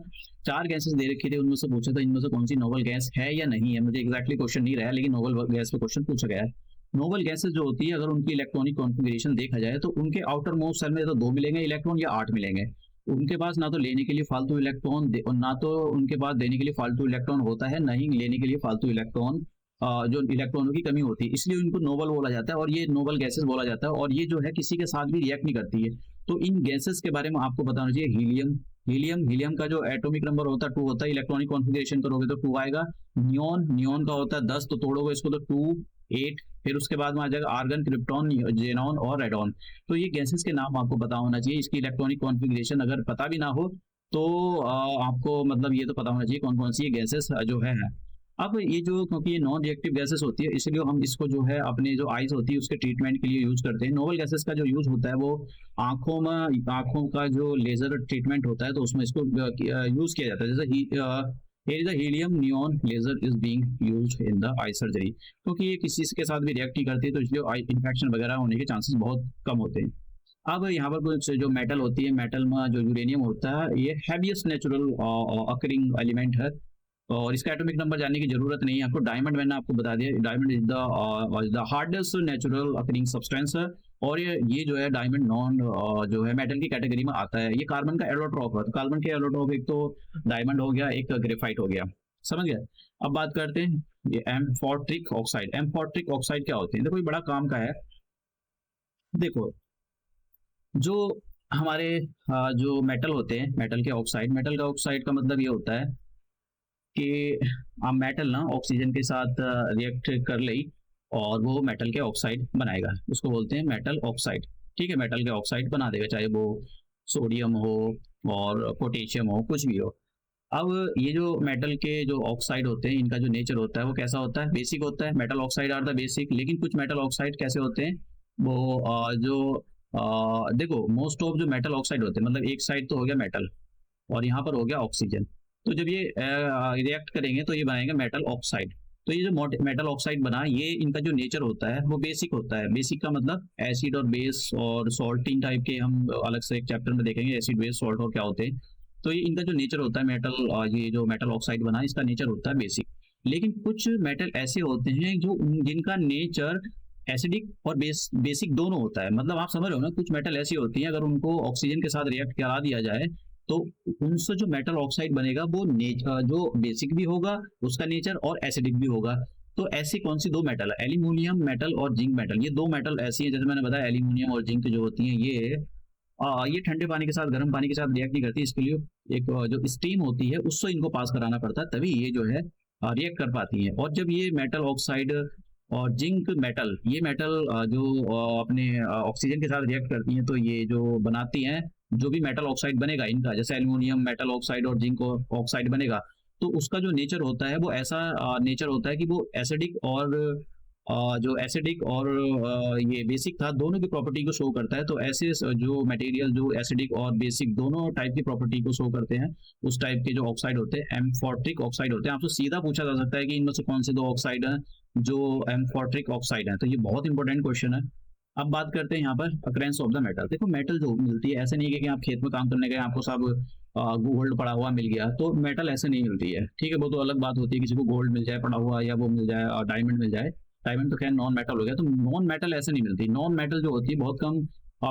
4 गैसेस दे रखे थे, उनमें से पूछा था इनमें से कौन सी नोबल गैस है या नहीं है। मुझे एग्जैक्टली क्वेश्चन नहीं रहा, लेकिन नोबल गैस पे क्वेश्चन पूछा गया है। नोबल गैसेस जो होती है, अगर उनकी इलेक्ट्रॉनिक कॉन्फ़िगरेशन देखा जाए तो उनके आउटर मोस्ट शेल में तो 2 मिलेंगे इलेक्ट्रॉन या 8 मिलेंगे। उनके पास ना तो लेने के लिए फालतू इलेक्ट्रॉन और ना तो उनके पास देने के लिए फालतू इलेक्ट्रॉन होता है, ना ही लेने के लिए फालतू इलेक्ट्रॉन जो इलेक्ट्रॉनों की कमी होती है, इसलिए इनको नोबल बोला जाता है और ये नोबल गैसेस बोला जाता है। और ये जो है किसी के साथ भी रिएक्ट नहीं करती है। तो इन गैसेस के बारे में आपको बताना चाहिए। हीलियम का जो एटॉमिक नंबर होता है 2 होता है। इलेक्ट्रॉनिक कॉन्फ़िगरेशन करोगे तो 2 आएगा। नियॉन का होता है 10, तो तोड़ोगे इसको तो 2 8। फिर उसके बाद में आ जाएगा आर्गन, क्रिप्टॉन, जेनॉन और रेडॉन। तो ये गैसेस के नाम आपको पता होना चाहिए। इसकी इलेक्ट्रॉनिक कॉन्फ़िगरेशन अगर पता भी ना हो तो आपको मतलब ये तो पता होना चाहिए कौन कौन सी ये गैसेस जो है। अब ये जो, क्योंकि ये नॉन रिएक्टिव गैसेस होती है, इसलिए हम इसको जो है अपने जो आईज होती है उसके ट्रीटमेंट के लिए यूज करते हैं। नोबल गैसेस का जो यूज होता है वो आंखों का जो लेजर ट्रीटमेंट होता है तो उसमें इसको यूज किया जाता है। जैसे here is a helium neon laser is being used in the eye surgery, क्योंकि ये किसी के साथ भी रिएक्ट नहीं करती तो इसलिए आई इन्फेक्शन वगैरह होने के चांसेस बहुत कम होते हैं। अब यहाँ पर कुछ जो मेटल होती है, मेटल में जो यूरेनियम होता है ये हैवीएस्ट नेचुरल अकरिंग एलिमेंट है और इसका एटॉमिक नंबर जानने की जरूरत नहीं है आपको। डायमंड मैंने आपको बता दिया, diamond is the hardest natural occurring substance है। और ये जो है डायमंड नॉन जो है मेटल की कैटेगरी में आता है। ये कार्बन का एलोट्रॉप है, तो कार्बन के एलोट्रॉप एक तो डायमंड हो गया, एक ग्रेफाइट हो गया, समझ गया। अब बात करते हैं ये एम्फोर्ट्रिक ऑक्साइड। एम्फोर्ट्रिक ऑक्साइड क्या होते हैं? देखो ये बड़ा काम का है। देखो जो हमारे जो मेटल होते हैं, मेटल के ऑक्साइड, मेटल का ऑक्साइड का मतलब ये होता है कि मेटल ना ऑक्सीजन के साथ रिएक्ट कर ले और वो मेटल के ऑक्साइड बनाएगा, उसको बोलते हैं मेटल ऑक्साइड। ठीक है, मेटल के ऑक्साइड बना देगा, चाहे वो सोडियम हो और पोटेशियम हो, कुछ भी हो। अब ये जो मेटल के जो ऑक्साइड होते हैं इनका जो नेचर होता है वो कैसा होता है? बेसिक होता है। Metal oxide are the basic. लेकिन कुछ मेटल ऑक्साइड कैसे होते हैं वो देखो मोस्ट ऑफ जो मेटल ऑक्साइड होते हैं, मतलब एक साइड तो हो गया मेटल और यहाँ पर हो गया ऑक्सीजन, तो जब ये रिएक्ट करेंगे तो ये बनाएंगे मेटल ऑक्साइड। तो ये जो मेटल ऑक्साइड बना, ये इनका जो नेचर होता है वो बेसिक होता है। बेसिक का मतलब एसिड और बेस और सॉल्ट, 3 टाइप के हम अलग से एक चैप्टर में देखेंगे, एसिड, बेस, सॉल्ट और क्या होते हैं। तो ये इनका जो नेचर होता है मेटल, ये जो मेटल ऑक्साइड बना इसका नेचर होता है बेसिक। लेकिन कुछ मेटल ऐसे होते हैं जो जिनका नेचर एसिडिक और बेसिक दोनों होता है। मतलब आप समझ रहे हो ना, कुछ मेटल ऐसी होती हैं अगर उनको ऑक्सीजन के साथ रिएक्ट करा दिया जाए तो उनसे जो मेटल ऑक्साइड बनेगा वो जो बेसिक भी होगा उसका नेचर और एसिडिक भी होगा। तो ऐसी कौन सी 2 मेटल है? एल्यूमिनियम मेटल और जिंक मेटल। ये 2 मेटल ऐसी है, जैसे मैंने बताया एल्यूमिनियम और जिंक जो होती हैं ये ठंडे पानी के साथ गर्म पानी के साथ रिएक्ट नहीं करती। इसके लिए एक जो स्टीम होती है उससे इनको पास कराना पड़ता है, तभी ये जो है रिएक्ट कर पाती हैं। और जब ये मेटल ऑक्साइड और जिंक मेटल, ये मेटल जो अपने ऑक्सीजन के साथ रिएक्ट करती हैं तो ये जो बनाती हैं, जो भी मेटल ऑक्साइड बनेगा इनका, जैसे एल्यूमिनियम मेटल ऑक्साइड और जिंक ऑक्साइड बनेगा, तो उसका जो नेचर होता है वो ऐसा नेचर होता है कि वो एसिडिक और जो एसिडिक और ये बेसिक था, दोनों की प्रॉपर्टी को शो करता है। तो ऐसे जो मटेरियल जो एसिडिक और बेसिक दोनों टाइप की प्रॉपर्टी को शो करते हैं, उस टाइप के जो ऑक्साइड होते हैं एम्फोर्ट्रिक ऑक्साइड होते हैं। आपसे सीधा पूछा जा सकता है कि इनमें से कौन से 2 ऑक्साइड हैं जो एम्फोर्ट्रिक ऑक्साइड हैं, तो ये बहुत इंपॉर्टेंट क्वेश्चन है। अब बात करते हैं यहाँ पर अकरेंस ऑफ द मेटल। देखो मेटल जो मिलती है, ऐसे नहीं है कि आप खेत में काम करने गए आपको सब गोल्ड पड़ा हुआ मिल गया, तो मेटल ऐसे नहीं मिलती है। ठीक है, वो तो अलग बात होती है, किसी को गोल्ड मिल जाए पड़ा हुआ या वो मिल जाए और डायमंड मिल जाए। डायमंड तो खैर नॉन मेटल हो गया, तो नॉन मेटल ऐसे नहीं मिलती। नॉन मेटल जो होती है बहुत कम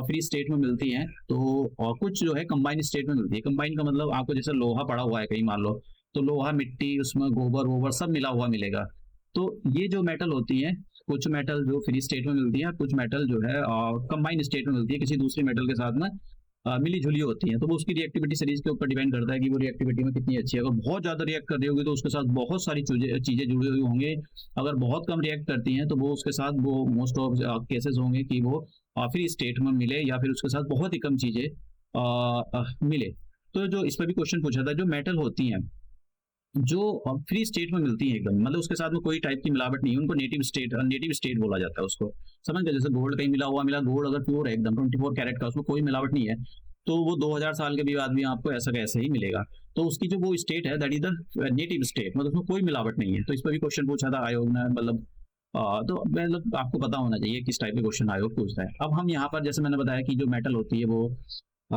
फ्री स्टेट में मिलती हैं, तो कुछ जो है कंबाइन स्टेट में मिलती है। कंबाइन का मतलब आपको जैसे लोहा पड़ा हुआ है कहीं मान लो, तो लोहा, मिट्टी, उसमें गोबर वोबर सब मिला हुआ मिलेगा। तो ये जो मेटल होती हैं, कुछ मेटल जो फ्री स्टेट में मिलती है, कुछ मेटल जो है कंबाइन स्टेट में मिलती है, किसी दूसरे मेटल के साथ में मिली जुली होती है। तो वो उसकी रिएक्टिविटी सीरीज के ऊपर डिपेंड करता है कि वो रिएक्टिविटी में कितनी अच्छी है। अगर बहुत ज्यादा रिएक्ट कर रही होगी तो उसके साथ बहुत सारी चीजें जुड़ी हुई होंगी। अगर बहुत कम रिएक्ट करती हैं तो वो उसके साथ वो मोस्ट ऑफ केसेस होंगे कि वो फ्री स्टेट में मिले या फिर उसके साथ बहुत ही कम चीजें मिले। तो जो इस पर भी क्वेश्चन पूछा था, जो मेटल होती हैं जो फ्री स्टेट में मिलती है एकदम, मतलब उसके साथ में कोई टाइप की मिलावट नहीं है, उनको नेटिव स्टेट बोला जाता है उसको। समझ गए? जैसे गोल्ड कहीं मिला हुआ मिला, गोल्ड अगर प्योर है एकदम 24 कैरेट का, उसमें कोई मिलावट नहीं है, तो वो 2000 साल के भी बाद भी आपको ऐसा कैसे ही मिलेगा। तो उसकी जो वो स्टेट है that is the native state, मतलब उसमें कोई मिलावट नहीं है। तो इस पर भी क्वेश्चन पूछा था आयोग ने, मतलब तो मतलब आपको पता होना चाहिए किस टाइप के क्वेश्चन आयोग पूछता है। अब हम यहाँ पर जैसे मैंने बताया कि जो मेटल होती है वो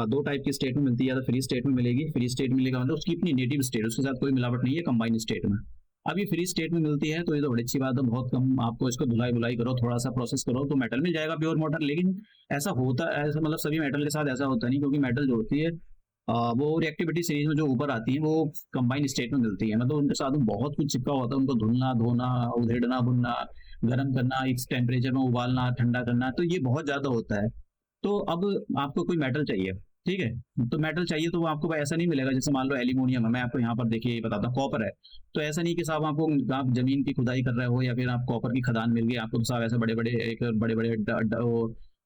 दो टाइप की स्टेट में मिलती है, या तो फ्री स्टेट में मिलेगी। फ्री स्टेट मिलेगा मतलब उसकी अपनी नेटिव स्टेट, उसके साथ कोई मिलावट नहीं है, कंबाइंड स्टेट में। अब ये फ्री स्टेट में मिलती है तो ये तो बड़ी अच्छी बात है, बहुत कम आपको इसको धुलाई बुलाई करो, थोड़ा सा प्रोसेस करो तो मेटल मिल जाएगा प्योर मेटल। लेकिन ऐसा मतलब सभी मेटल के साथ ऐसा होता नहीं, क्योंकि मेटल जो होती है वो रिएक्टिविटी सीरीज में जो ऊपर आती है वो कंबाइंड स्टेट में मिलती है, मतलब उनके साथ में बहुत कुछ चिपका होता है, उनको धुलना धोना उधेड़ना भुनना गर्म करना, इस टेम्परेचर में उबालना ठंडा करना, तो ये बहुत ज्यादा होता है। तो अब आपको कोई मेटल चाहिए, ठीक है, तो मेटल चाहिए तो वो आपको ऐसा नहीं मिलेगा। जैसे मान लो एल्यूमिनियम है, मैं आपको यहाँ पर देखिए बताता हूँ, कॉपर है, तो ऐसा नहीं कि साहब आपको आप जमीन की खुदाई कर रहे हो या फिर आप कॉपर की खदान मिल गई आपको, तो साहब ऐसे बड़े बड़े एक बड़े बड़े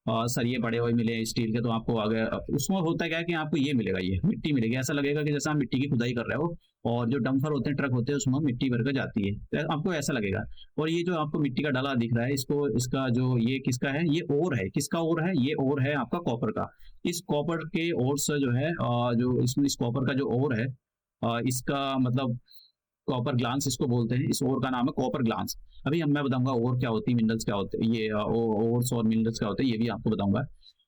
सरिये पड़े हुए मिले स्टील के तो आपको आ गया। उसमें होता क्या है कि आपको ये मिलेगा, ये मिट्टी मिलेगी, ऐसा लगेगा कि जैसे आप मिट्टी की खुदाई कर रहे हो, और जो डंपर होते हैं ट्रक होते हैं उसमें मिट्टी भर कर जाती है, तो आपको ऐसा लगेगा। और ये जो आपको मिट्टी का डाला दिख रहा है, इसको इसका जो ये किसका है, ये ओर है, किसका ओर है, ये ओर है आपका कॉपर का। इस कॉपर के ओर से जो है जो इसमें इस कॉपर का जो ओर है इसका मतलब कॉपर ग्लांस इसको बोलते हैं, इस ओर का नाम है कॉपर ग्लांस। अभी हम मैं बताऊंगा ओर क्या होती है, मिनरल्स क्या होते हैं, ये ओर्स और मिनरल्स क्या होते हैं ये भी आपको बताऊंगा।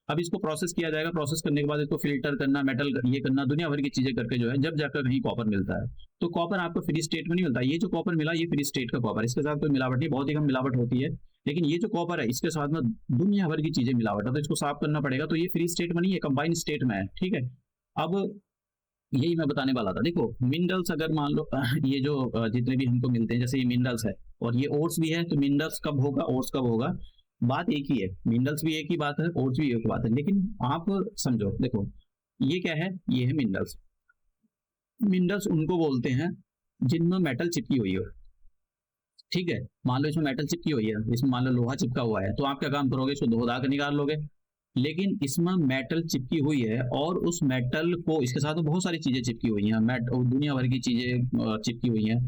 अब इसको प्रोसेस किया जाएगा, प्रोसेस करने के बाद इसको फिल्टर करना, मेटल ये करना, दुनिया भर की चीजें करके जो है जब जाकर कहीं कॉपर मिलता है। तो कॉपर आपको फ्री स्टेट में नहीं मिलता, ये जो कॉपर मिला ये फ्री स्टेट का कॉपर, इसके साथ कोई मिलावट नहीं, बहुत ही कम मिलावट होती है। लेकिन ये जो कॉपर है इसके साथ में दुनिया भर की चीजें मिलावट है, तो इसको साफ करना पड़ेगा। तो ये फ्री स्टेट में नहीं है, कंबाइंड स्टेट में है, ठीक है। अब यही मैं बताने वाला था, देखो मिनरल्स अगर मान लो ये जो जितने भी हमको मिलते हैं, जैसे ये मिनरल्स है और ये ओर्स भी है, तो मिनरल्स कब होगा ओर्स कब होगा, बात एक ही है, मिनरल्स भी एक ही बात है ओर्स भी एक बात है। लेकिन आप समझो, देखो ये क्या है, ये है मिनरल्स। मिनरल्स उनको बोलते हैं जिनमें मेटल चिपकी हुई हो, ठीक है। मान लो इसमें मेटल चिपकी हुई है, इसमें मान लो लोहा चिपका हुआ है, तो आप क्या काम करोगे, इसको धो धा कर निकाल लोगे। लेकिन इसमें मेटल चिपकी हुई है और उस मेटल को इसके साथ तो बहुत सारी चीजें चिपकी हुई हैं, दुनिया भर की चीजें चिपकी हुई हैं।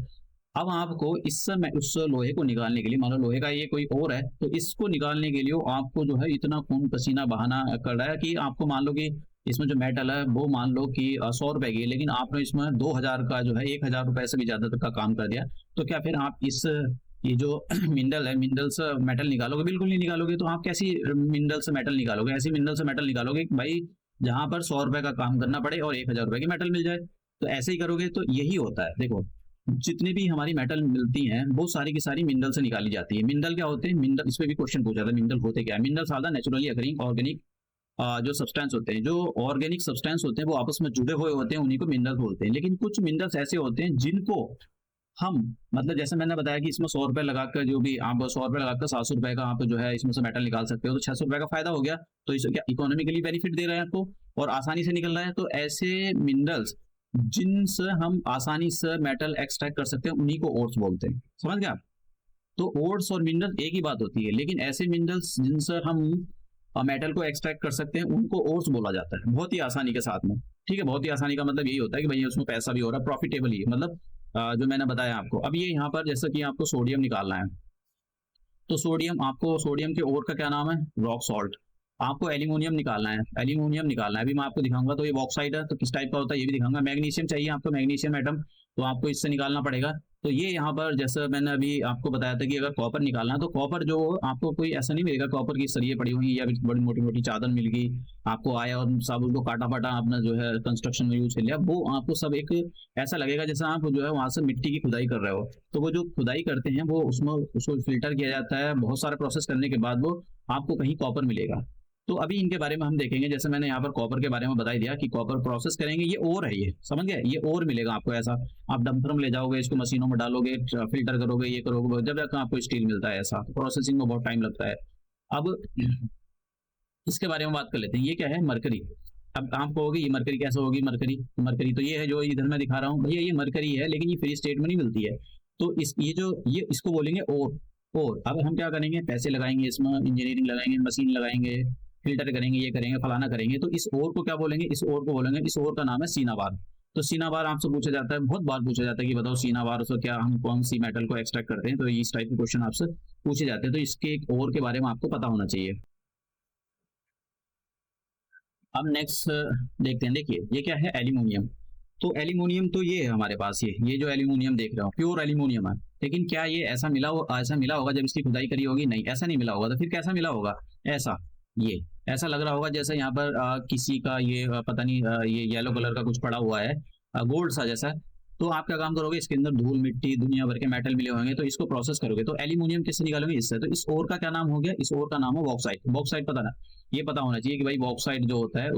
अब आपको उस लोहे को निकालने के लिए, मान लो लोहे का ये कोई और है, तो इसको निकालने के लिए आपको जो है इतना खून पसीना बहाना कर रहा है कि आपको मान लो कि इसमें जो मेटल है वो मान लो कि 100 रुपए की है, लेकिन आपने इसमें 2,000 का जो है 1,000 रुपए से भी ज्यादा तक का काम कर दिया। तो क्या फिर आप इस ये जो मिनरल है, मिनरल से मेटल निकालोगे, बिल्कुल नहीं निकालोगे। तो आप कैसी मिनरल से मेटल निकालोगे, ऐसी मिनरल से मेटल निकालोगे भाई जहां पर 100 रुपए का काम करना पड़े और 1,000 रुपए की मेटल मिल जाए, तो ऐसे ही करोगे। तो यही होता है, देखो जितनी भी हमारी मेटल मिलती हैं वो सारी की सारी मिनरल से निकाली जाती है। मिनरल क्या होते हैं, मिनरल इस पे भी क्वेश्चन पूछा था, मिनरल होते क्या है। Minerals are the naturally occurring organic जो सब्सटेंस होते हैं, जो ऑर्गेनिक सब्सटेंस होते हैं वो आपस में जुड़े हुए होते हैं, उन्हीं को मिनरल्स बोलते हैं। लेकिन कुछ मिनरल्स ऐसे होते हैं जिनको हम मतलब जैसे मैंने बताया कि इसमें 100 रुपए लगाकर जो भी आप 100 रुपए लगाकर 700 रुपए का आप जो है इसमें से मेटल निकाल सकते हो, तो 600 रुपए का फायदा हो गया। तो इसे क्या इकोनॉमिकली बेनिफिट दे रहे हैं आपको और आसानी से निकल रहा है। तो ऐसे मिनरल्स जिनसे हम आसानी से मेटल एक्सट्रैक्ट कर सकते हैं उन्हीं को ओर्स बोलते हैं, समझ गए आप। तो ओर्स और मिनरल एक ही बात होती है, लेकिन ऐसे मिनरल्स जिनसे हम मेटल को एक्सट्रैक्ट कर सकते हैं उनको ओर्स बोला जाता है, बहुत ही आसानी के साथ में, ठीक है। बहुत ही आसानी का मतलब यही होता है कि भाई उसमें पैसा भी हो रहा है, प्रॉफिटेबल ही, मतलब जो मैंने बताया आपको। अब ये यहाँ पर जैसा कि आपको सोडियम निकालना है, तो सोडियम के ओर का क्या नाम है, रॉक सॉल्ट। आपको एल्यूमिनियम निकालना है, एल्यूमिनियम निकालना है, अभी मैं आपको दिखाऊंगा। तो ये बॉक्साइड है, तो किस टाइप का होता है ये भी दिखाऊंगा। मैग्नीशियम चाहिए आपको, मैग्नीशियम एटम, तो आपको इससे निकालना पड़ेगा। तो ये यहाँ पर जैसे मैंने अभी आपको बताया था कि अगर कॉपर निकालना है तो कॉपर जो आपको कोई ऐसा नहीं मिलेगा, कॉपर की सरिये पड़ी हुई या बड़ी मोटी मोटी चादर मिल गई आपको, आया और सब उसको काटा फाटा आपने जो है कंस्ट्रक्शन में यूज कर लिया, वो आपको सब एक ऐसा लगेगा जैसे आप जो है वहां से मिट्टी की खुदाई कर रहे हो। तो वो जो खुदाई करते हैं वो उसमें उसको फिल्टर किया जाता है, बहुत सारा प्रोसेस करने के बाद वो आपको कहीं कॉपर मिलेगा। तो अभी इनके बारे में हम देखेंगे। जैसे मैंने यहाँ पर कॉपर के बारे में बता दिया कि कॉपर प्रोसेस करेंगे, ये और है, ये समझ गए, ये और मिलेगा आपको ऐसा। आप डंपर में ले जाओगे, इसको मशीनों में डालोगे, फिल्टर करोगे, ये करोगे, जब तक आपको स्टील मिलता है। ऐसा प्रोसेसिंग में बहुत टाइम लगता है। अब इसके बारे में बात कर लेते हैं, ये क्या है, मरकरी। अब आप कहोगे ये मरकरी कैसे होगी, मरकरी मरकरी तो ये है जो इधर मैं दिखा रहा हूँ भैया, ये मरकरी है, लेकिन ये फ्री स्टेट में नहीं मिलती है। तो इस ये जो ये इसको बोलेंगे और। और अब हम क्या करेंगे, पैसे लगाएंगे इसमें, इंजीनियरिंग लगाएंगे, मशीन लगाएंगे, फिल्टर करेंगे, ये करेंगे, फलाना करेंगे, तो इस ओर को क्या बोलेंगे, इस ओर को बोलेंगे, इस ओर का नाम है सीनाबार। तो सीनाबार आपसे पूछा जाता है, बहुत बार पूछा जाता है कि बताओ सीनाबार से क्या हम कौन सी मेटल को एक्सट्रैक्ट करते हैं, तो इस टाइप के क्वेश्चन आपसे पूछे जाते हैं। तो इसके एक ओर के बारे में आपको पता होना चाहिए। अब नेक्स्ट देखते हैं, देखिए ये क्या है, एल्यूमिनियम। तो एल्यूमिनियम तो ये है हमारे पास, ये जो एल्यूमिनियम देख रहे हो प्योर एल्यूमिनियम है। लेकिन क्या ये ऐसा मिला होगा जब इसकी खुदाई करी होगी? नहीं, ऐसा नहीं मिला होगा। तो फिर कैसा मिला होगा? ऐसा, ये ऐसा लग रहा होगा जैसे यहाँ पर किसी का ये पता नहीं ये येलो कलर का कुछ पड़ा हुआ है, गोल्ड सा जैसा। तो आप क्या काम करोगे, इसके अंदर धूल मिट्टी दुनिया भर के मेटल मिले होंगे, तो इसको प्रोसेस करोगे तो एल्यूमिनियम किससे निकालोगे? इससे। तो इस ओर का क्या नाम हो गया? इस ओर का नाम है बॉक्साइट। बॉक्साइट पता ना, ये पता होना चाहिए कि भाई बॉक्साइट जो होता है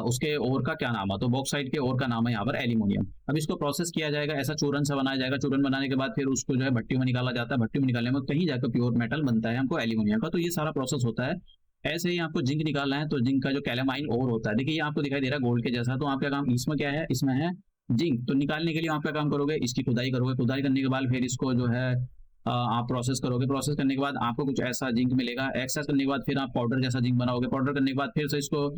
उसके ओर का क्या नाम है? तो बॉक्साइट के ओर का नाम है यहाँ पर एल्यूमिनियम। अब इसको प्रोसेस किया जाएगा, ऐसा चूरन सा बनाया जाएगा। चूरन बनाने के बाद फिर उसको जो है भट्टी में निकाला जाता है। भट्टी में निकालने में कहीं जाकर प्योर मेटल बनता है हमको एल्यूमिनियम का। तो ये सारा प्रोसेस होता है। ऐसे ही आपको जिंक निकालना है, तो जिंक का जो कैलेमाइन ओर होता है, देखिए ये आपको दिखाई दे रहा है गोल्ड के जैसा। तो आपका काम इसमें क्या है? इसमें है जिंक। तो निकालने के लिए आप क्या काम करोगे? इसकी खुदाई करोगे। खुदाई करने के बाद फिर इसको जो है आप प्रोसेस करोगे। प्रोसेस करने के बाद आपको कुछ ऐसा जिंक मिलेगा। एक्सट्रैक्ट करने के बाद फिर आप पाउडर जैसा जिंक बनाओगे। पाउडर करने के बाद फिर से इसको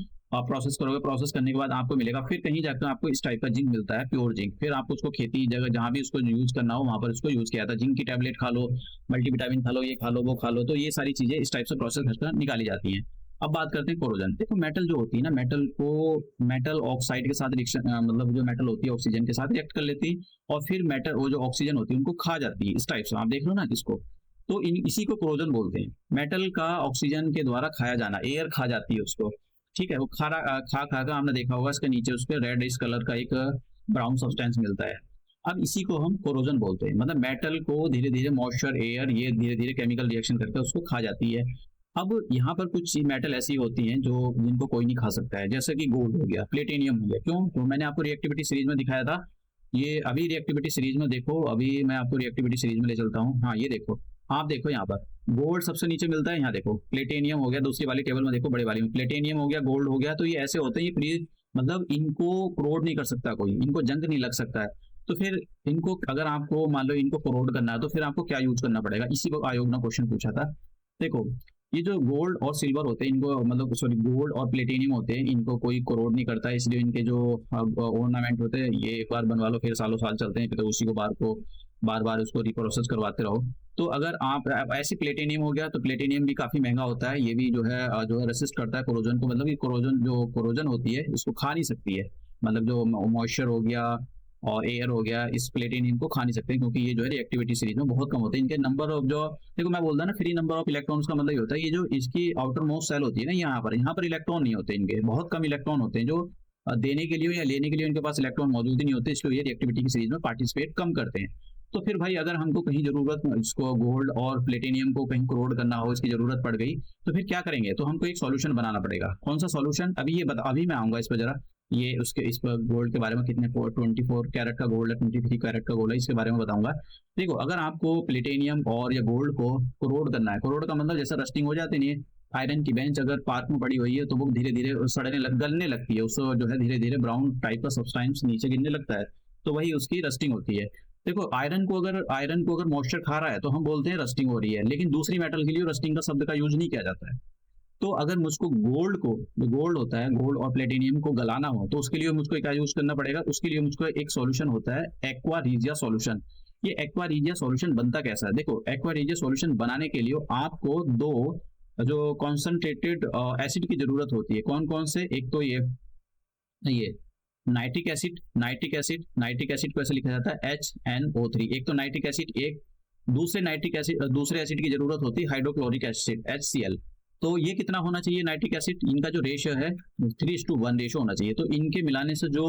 प्रोसेस करोगे। प्रोसेस करने के बाद आपको मिलेगा, फिर कहीं जाकर आपको इस टाइप का जिंक मिलता है, प्योर जिंक। फिर आपको उसको खेती जगह जहां भी उसको यूज करना हो वहां पर उसको यूज किया था। जिंक की टैबलेट खा लो, मल्टीविटामिन खा लो, ये खा लो, वो खा लो। तो ये सारी चीजें इस टाइप से प्रोसेस करके निकाली जाती हैं। अब बात करते हैं कोरोजन। देखो मेटल जो होती है ना, मेटल को मेटल ऑक्साइड के साथ रिएक्शन, मतलब जो मेटल होती है ऑक्सीजन के साथ रिएक्ट कर लेती है, और फिर मेटल वो जो ऑक्सीजन होती है उनको खा जाती है। इस टाइप से आप देख लो ना इसको। तो इसी को कोरोजन बोलते हैं। मेटल का ऑक्सीजन के द्वारा खाया जाना, एयर खा जाती है उसको। ठीक है, वो खा खा खा कर आपने देखा होगा इसके नीचे उसके रेड इस कलर का एक ब्राउन सब्सटेंस मिलता है। अब इसी को हम कोरोजन बोलते हैं। मतलब मेटल को धीरे धीरे मॉइस्चर, एयर, ये धीरे धीरे केमिकल रिएक्शन करके उसको खा जाती है। अब यहाँ पर कुछ मेटल ऐसी होती हैं जो जिनको कोई नहीं खा सकता है, जैसे कि गोल्ड हो गया, प्लेटिनियम हो गया। क्यों? तो मैंने आपको रिएक्टिविटी सीरीज में दिखाया था। ये अभी रिएक्टिविटी सीरीज में देखो, अभी मैं आपको रिएक्टिविटी सीरीज में ले चलता हूँ। हाँ, ये देखो, आप देखो यहाँ पर गोल्ड सबसे नीचे मिलता है। यहाँ देखो प्लेटिनियम हो गया, दूसरी वाली टेबल में देखो, बड़े वाली में प्लेटिनियम हो गया, गोल्ड हो गया। तो ये ऐसे होते हैं, ये फ्री, मतलब इनको करोड नहीं कर सकता कोई, इनको जंग नहीं लग सकता है। तो फिर इनको अगर आपको मान लो इनको करोड करना है तो फिर आपको क्या यूज करना पड़ेगा? इसी को आयोग ने क्वेश्चन पूछा था। देखो, ये जो गोल्ड और सिल्वर होते हैं, इनको मतलब सॉरी गोल्ड और प्लेटिनियम होते हैं, इनको कोई करोड नहीं करता है। इसलिए इनके जो ऑर्नामेंट होते हैं ये एक बार बनवा लो फिर सालों साल चलते हैं, फिर तो उसी को बार बार उसको रिप्रोसेस करवाते रहो। तो अगर आप ऐसे प्लेटिनियम हो गया, तो प्लेटिनियम भी काफी महंगा होता है। ये भी जो है रेसिस्ट करता है कोरोजन को। मतलब कोरोजन होती है इसको खा नहीं सकती है। मतलब जो मॉइस्चर हो गया और एयर हो गया, इस प्लेटिनियम को खा नहीं सकते, क्योंकि ये जो है रिएक्टिविटी सीरीज में बहुत कम होते हैं। इनके नंबर ऑफ जो, देखो मैं बोलता ना, फ्री नंबर ऑफ इलेक्ट्रॉन्स का मतलब ये होता है, ये जो इसकी आउटर मोस्ट सेल होती है ना, यहाँ पर इलेक्ट्रॉन नहीं होते, इनके बहुत कम इलेक्ट्रॉन होते हैं जो देने के लिए या लेने के लिए इनके पास इलेक्ट्रॉन मौजूद ही नहीं होते, इसलिए ये रिएक्टिविटी की सीरीज में पार्टिसिपेट कम करते हैं। तो फिर भाई अगर हमको कहीं जरूरत, इसको गोल्ड और प्लेटिनियम को कहीं क्रोड करना हो, इसकी जरूरत पड़ गई, तो फिर क्या करेंगे? तो हमको एक सॉल्यूशन बनाना पड़ेगा। कौन सा सॉल्यूशन? अभी मैं आऊंगा इस पर जरा। ये उसके इस पर गोल्ड के बारे में, कितने 24 कैरेट का गोल्ड है, 23 कैरेट का गोल्ड है, इसके बारे में बताऊंगा। देखो, अगर आपको प्लेटिनियम और या गोल्ड को करोड करना है, करोड का मतलब जैसे रस्टिंग हो जाती नहीं है, आयरन की बेंच अगर पार्क में पड़ी हुई है तो वो धीरे धीरे गलने लगती है, उसको जो है धीरे धीरे ब्राउन टाइप का सब्सटेंस नीचे गिरने लगता है, तो वही उसकी रस्टिंग होती है। देखो, आयरन को अगर मॉइस्चर खा रहा है तो हम बोलते हैं रस्टिंग हो रही है, लेकिन दूसरी मेटल के लिए रस्टिंग का शब्द का यूज नहीं किया जाता है। तो अगर मुझको गोल्ड होता है, गोल्ड और प्लेटिनियम को गलाना हो, तो उसके लिए मुझको क्या यूज करना पड़ेगा? उसके लिए मुझको एक सॉल्यूशन होता है, एक्वा रिजिया सॉल्यूशन। ये एक्वा रिजिया सॉल्यूशन बनता कैसा है? देखो, एक्वा रिजिया सॉल्यूशन बनाने के लिए आपको दो जो कॉन्सेंट्रेटेड एसिड की जरूरत होती है। कौन कौन से? एक तो ये नाइट्रिक एसिड को ऐसे लिखा जाता है HNO3। एक तो नाइट्रिक एसिड, एक दूसरे एसिड की जरूरत होती है हाइड्रोक्लोरिक एसिड HCl। तो ये कितना होना चाहिए नाइट्रिक एसिड? इनका जो रेशियो है 3:1 रेशियो होना चाहिए। तो इनके मिलाने से जो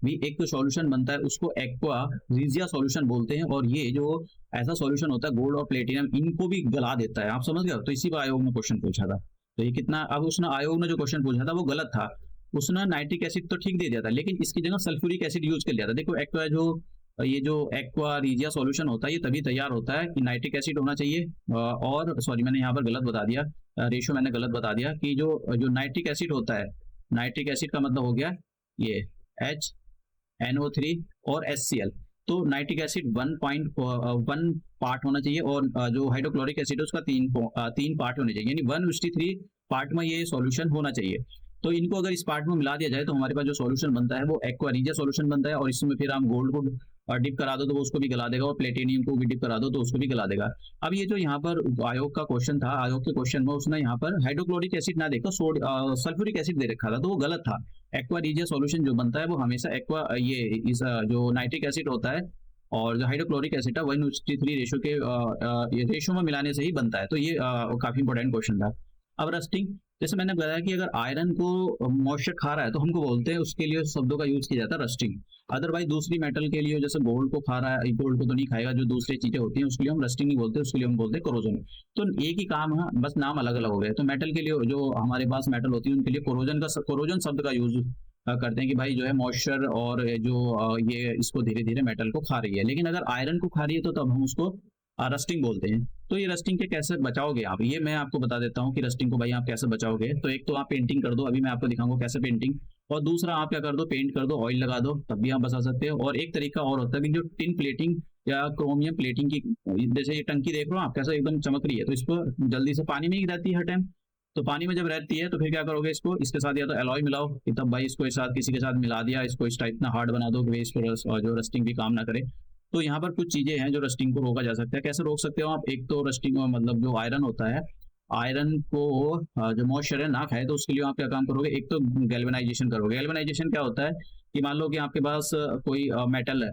भी एक तो सॉल्यूशन बनता है उसको एक्वा रिजिया सॉल्यूशन बोलते हैं। और ये जो ऐसा सॉल्यूशन होता है गोल्ड और प्लेटिनियम, इनको भी गला देता है। आप समझ गए? तो इसी पर आयोग ने क्वेश्चन पूछा था। तो ये कितना, अब उसने आयोग ने जो क्वेश्चन पूछा था वो गलत था। उसने नाइट्रिक एसिड तो ठीक दे दिया था, लेकिन इसकी जगह सल्फ्यूरिक एसिड यूज कर लिया था। देखो, ये जो एक्वा रिजिया सॉल्यूशन होता है ये तभी तैयार होता है कि नाइट्रिक एसिड होना चाहिए, और सॉरी मैंने यहाँ पर गलत बता दिया, रेशियो मैंने गलत बता दिया कि जो नाइट्रिक एसिड होता है, नाइट्रिक एसिड का मतलब हो गया ये HNO3 और HCl। तो नाइट्रिक एसिड 1.1 पार्ट होना चाहिए, और जो हाइड्रोक्लोरिक एसिड है उसका 3 पार्ट होने चाहिए, यानी 1:3 पार्ट में ये सॉल्यूशन होना चाहिए। तो इनको अगर इस पार्ट में मिला दिया जाए तो हमारे पास जो सॉल्यूशन बनता है वो एक्वा रिजिया सॉल्यूशन बनता है। और इसमें फिर हम गोल्ड को डिप करा दो तो वो उसको भी गला देगा, और प्लेटिनियम को भी डिप करा दो तो उसको भी गला देगा। अब ये जो यहाँ पर आयोग का क्वेश्चन था, आयोग के क्वेश्चन में उसने यहाँ पर हाइड्रोक्लोरिक एसिड ना देखा, सल्फ्यूरिक एसिड दे रखा था, तो वो गलत था। एक्वा रिजिया सॉल्यूशन जो बनता है वो हमेशा एक्वा ये इस जो नाइट्रिक एसिड होता है और जो हाइड्रोक्लोरिक एसिड है 1:3 रेशो के रेशो में मिलाने से ही बनता है। तो ये काफी इंपॉर्टेंट क्वेश्चन था। अब रस्टिंग, जैसे मैंने बताया कि अगर आयरन को मॉइस्चर खा रहा है तो हमको बोलते हैं, उसके लिए शब्दों का यूज किया जाता है रस्टिंग। अदरवाइज दूसरी मेटल के लिए, जैसे गोल्ड को खा रहा है, गोल्ड को तो नहीं खाएगा, जो दूसरी चीजें होती हैं उसके लिए हम रस्टिंग नहीं बोलते, उसके लिए हम बोलते हैं कोरोजन। तो एक ही काम है, बस नाम अलग अलग हो गए। तो मेटल के लिए, जो हमारे पास मेटल होती है उनके लिए कोरोजन शब्द का यूज करते हैं कि भाई जो है मॉइस्चर और जो ये इसको धीरे धीरे मेटल को खा रही है। लेकिन अगर आयरन को खा रही है तो तब हम उसको रस्टिंग बोलते हैं। तो ये रस्टिंग के कैसे बचाओगे आप, ये मैं आपको बता देता हूँ कि रस्टिंग को भाई आप कैसे बचाओगे। तो एक तो आप पेंटिंग कर दो, अभी मैं आपको दिखाऊंगा कैसे पेंटिंग, और दूसरा आप क्या कर दो, पेंट कर दो, ऑयल लगा दो, तब भी आप बचा सकते हो। और एक तरीका और होता है कि जो टिन प्लेटिंग या क्रोमियम प्लेटिंग की, जैसे ये टंकी देख रहे हो आप कैसे एकदम चमक रही है, तो इसको जल्दी से पानी में ही रहती है हर टाइम। तो पानी में जब रहती है तो फिर क्या करोगे, इसको इसके साथ या तो एलॉय मिलाओ, कि तब भाई इसको इस साथ किसी के साथ मिला दिया, इसको इस टाइप इतना हार्ड बना दो कि इस पर जो रस्टिंग भी काम ना करे। तो यहाँ पर कुछ चीजें हैं जो रस्टिंग को रोका जा सकता है। कैसे रोक सकते हो आप, एक तो रस्टिंग मतलब जो आयरन होता है, आयरन को जो मॉइस्चर है ना खाए, तो उसके लिए आप क्या काम करोगे, एक तो गैल्वेनाइजेशन करोगे। गैल्वेनाइजेशन क्या होता है कि मान लो कि आपके पास कोई मेटल है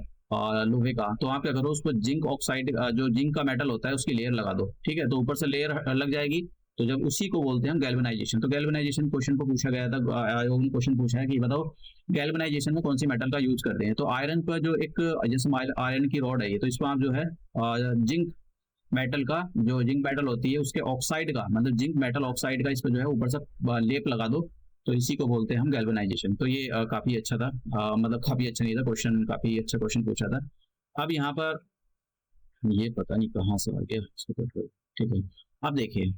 लोहे का, तो आप क्या करो, उस पर जिंक ऑक्साइड, जो जिंक का मेटल होता है उसकी लेयर लगा दो, ठीक है, तो ऊपर से लेयर लग जाएगी। तो जब उसी को बोलते हैं हम गैल्वेनाइजेशन। तो गैल्वेनाइजेशन क्वेश्चन को पूछा गया था, आयोग ने क्वेश्चन पूछा है कि बताओ गैल्वेनाइजेशन में कौन सी मेटल का यूज करते हैं। तो आयरन पर जो एक, जैसे आयरन की रॉड है ये, तो इसको आप जो है जिंक मेटल का, जो जिंक मेटल होती है उसके ऑक्साइड का, मतलब जिंक मेटल ऑक्साइड का इस पर जो है ऊपर से लेप लगा दो, तो इसी को बोलते हैं हम गैल्वेनाइजेशन। तो ये काफी अच्छा था, मतलब काफी अच्छा नहीं था क्वेश्चन, काफी अच्छा क्वेश्चन पूछा था। अब यहाँ पर ये पता नहीं कहाँ से आ गया इसको, तो ठीक है। अब देखिए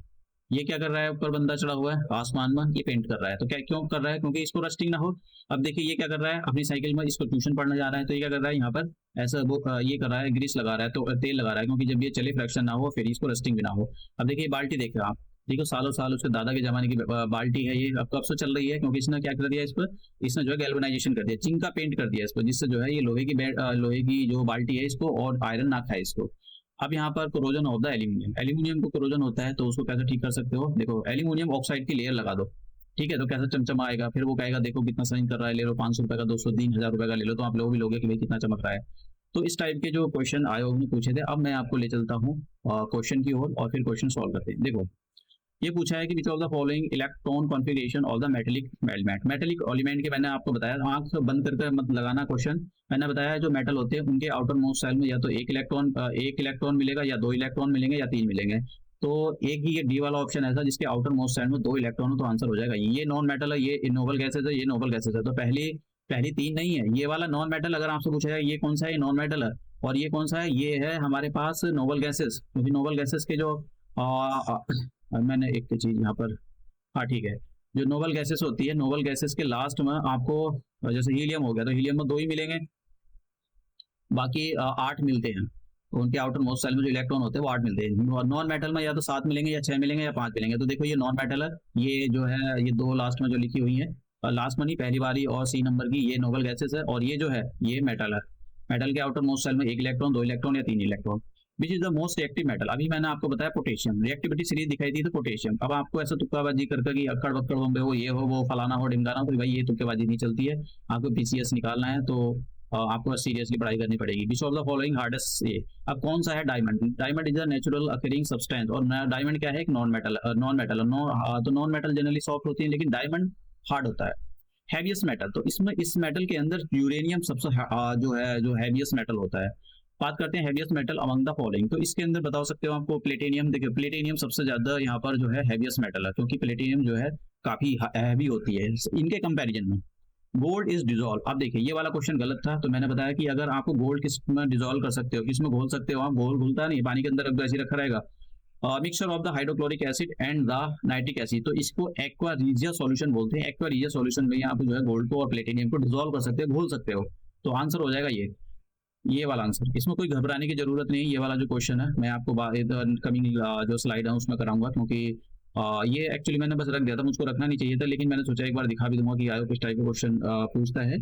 ये क्या कर रहा है, ऊपर बंदा चढ़ा हुआ है आसमान में, ये पेंट कर रहा है। तो क्या क्यों कर रहा है, क्योंकि इसको रस्टिंग ना हो। अब देखिए ये क्या कर रहा है, अपनी साइकिल में, इसको ट्यूशन पढ़ने जा रहा है, तो ये क्या कर रहा है यहाँ पर ऐसा वो ये कर रहा है, ग्रीस लगा रहा है, तो तेल लगा रहा है, क्योंकि जब ये चले फ्रैक्शन ना हो, फिर इसको रस्टिंग भी ना हो। अब देखिए बाल्टी देख रहे हो आप, देखो सालों साल उसके दादा के जमाने की बाल्टी है ये, अब कब से चल रही है, क्योंकि इसने क्या कर दिया इस पर, इसने जो है गैल्वेनाइजेशन कर दिया, जिंक का पेंट कर दिया इस पर, जिससे जो है ये लोहे की जो बाल्टी है इसको और आयरन ना खाए इसको। अब यहाँ पर कोरोजन होता है एल्यूमिनियम, एल्यूमिनियम को कोरोजन होता है, तो उसको कैसे ठीक कर सकते हो, देखो एल्यूमिनियम ऑक्साइड की लेयर लगा दो, ठीक है, तो कैसे चमचमा आएगा। फिर वो कहेगा देखो कितना साइन कर रहा है, ले लो 500 रुपए का, 200, 3,000 रुपए का ले लो, तो आप लोग भी लोगे कि भाई कितना चमक रहा है। तो इस टाइप के जो क्वेश्चन आयोग ने पूछे थे। अब मैं आपको ले चलता हूँ क्वेश्चन की ओर, और फिर क्वेश्चन सॉल्व करते हैं। देखो ये पूछा है कि which of the following electron configuration of the metallic element, metallic element के मैंने आपको बताया, आंख बंद करके मत लगाना क्वेश्चन। मैंने बताया जो मेटल होते हैं उनके आउटर मोस्ट सेल में या तो एक इलेक्ट्रॉन मिलेगा, या 2 इलेक्ट्रॉन मिलेंगे, या 3 मिलेंगे। तो एक ही ये डी वाला ऑप्शन ऐसा जिसके आउटर मोस्ट सेल में 2 इलेक्ट्रॉन हो, तो आंसर हो जाएगा ये नॉन मेटल है, ये नोबल गैसेज है, ये नोबल गैसेज है। तो पहली 3 नहीं है, ये वाला नॉन मेटल। अगर आपसे पूछा जाए ये कौन सा है, ये नॉन मेटल है, और ये कौन सा है, ये है हमारे पास नोबल गैसेज। क्योंकि नोबल गैसेज के जो मैंने एक चीज यहाँ पर, हाँ ठीक है, जो नोबल गैसेस होती है, नोबल गैसेस के लास्ट में आपको जैसे हीलियम हो गया, तो हीलियम में 2 ही मिलेंगे, बाकी 8 मिलते हैं। तो उनके आउटर मोस्ट सेल में जो इलेक्ट्रॉन होते हैं वो 8 मिलते हैं। और नॉन मेटल में या तो 7 मिलेंगे, या 6 मिलेंगे, या 5 मिलेंगे। तो देखो ये नॉन मेटल है, ये जो है ये 2 लास्ट में जो लिखी हुई है, लास्ट में नहीं, पहली वाली और सी नंबर की, ये नोबल गैसेस है, और ये जो है ये मेटल है। मेटल के आउटर मोस्ट सेल में 1 इलेक्ट्रॉन, 2 इलेक्ट्रॉन, या 3 electron. Which is the most reactive metal, अभी मैंने आपको बताया पोटेशियम, रिएक्टिविटी सीरीज दिखाई थी तो पोटेशियम। अब आपको ऐसा तुक्काबाजी करके कि अक्कड़ बक्कड़ बम्बे हो, ये हो, वो फलाना हो, ढिमकाना, तो भाई ये तुक्केबाजी नहीं चलती है। आपको पीसीएस निकालना है तो आपको सीरियसली पढ़ाई करनी पड़ेगी। Which of the following hardest, ये अब कौन सा है, diamond. Diamond is a natural occurring substance, और डायमंड क्या है, एक नॉन मेटल। तो नॉन मेटल जनरली सॉफ्ट होती है, लेकिन डायमंड हार्ड होता है। हैवियस्ट मेटल, तो इसमें इस मेटल के अंदर यूरेनियम सबसे जो हैवियस्ट मेटल होता है। बात करते हैं हैवियस्ट मेटल अमंग द फॉलोइंग, तो इसके अंदर बता सकते हो आपको प्लेटिनियम। देखिए प्लेटिनियम सबसे ज्यादा यहाँ पर जो है हैवियस्ट मेटल है, क्योंकि प्लेटिनियम जो है काफी हैवी होती है इनके कंपैरिजन में। गोल्ड इज डिजोल्व, अब देखिए ये वाला क्वेश्चन गलत था। तो मैंने बताया कि अगर आपको गोल्ड किस में डिजोल्व कर सकते हो, किस में घोल सकते हो आप, गोल्ड घुलता नहीं, पानी के अंदर रख दो ऐसे रखा रहेगा। Mixture of the hydrochloric acid and the nitric acid, तो इसको एक्वा रिजिया सॉल्यूशन बोलते हैं। एक्वा रिजिया सॉल्यूशन में आप जो है गोल्ड को और प्लेटिनियम को डिजोल्व कर सकते हो, घोल सकते हो। तो आंसर हो जाएगा ये वाला आंसर। इसमें कोई घबराने की जरूरत नहीं। ये वाला जो क्वेश्चन है मैं आपको कमिंग जो स्लाइड है उसमें कराऊंगा, क्योंकि ये एक्चुअली मैंने बस रख दिया था, मुझको रखना नहीं चाहिए था, लेकिन मैंने सोचा एक बार दिखा भी दूंगा कि आयोग किस टाइप का क्वेश्चन पूछता है।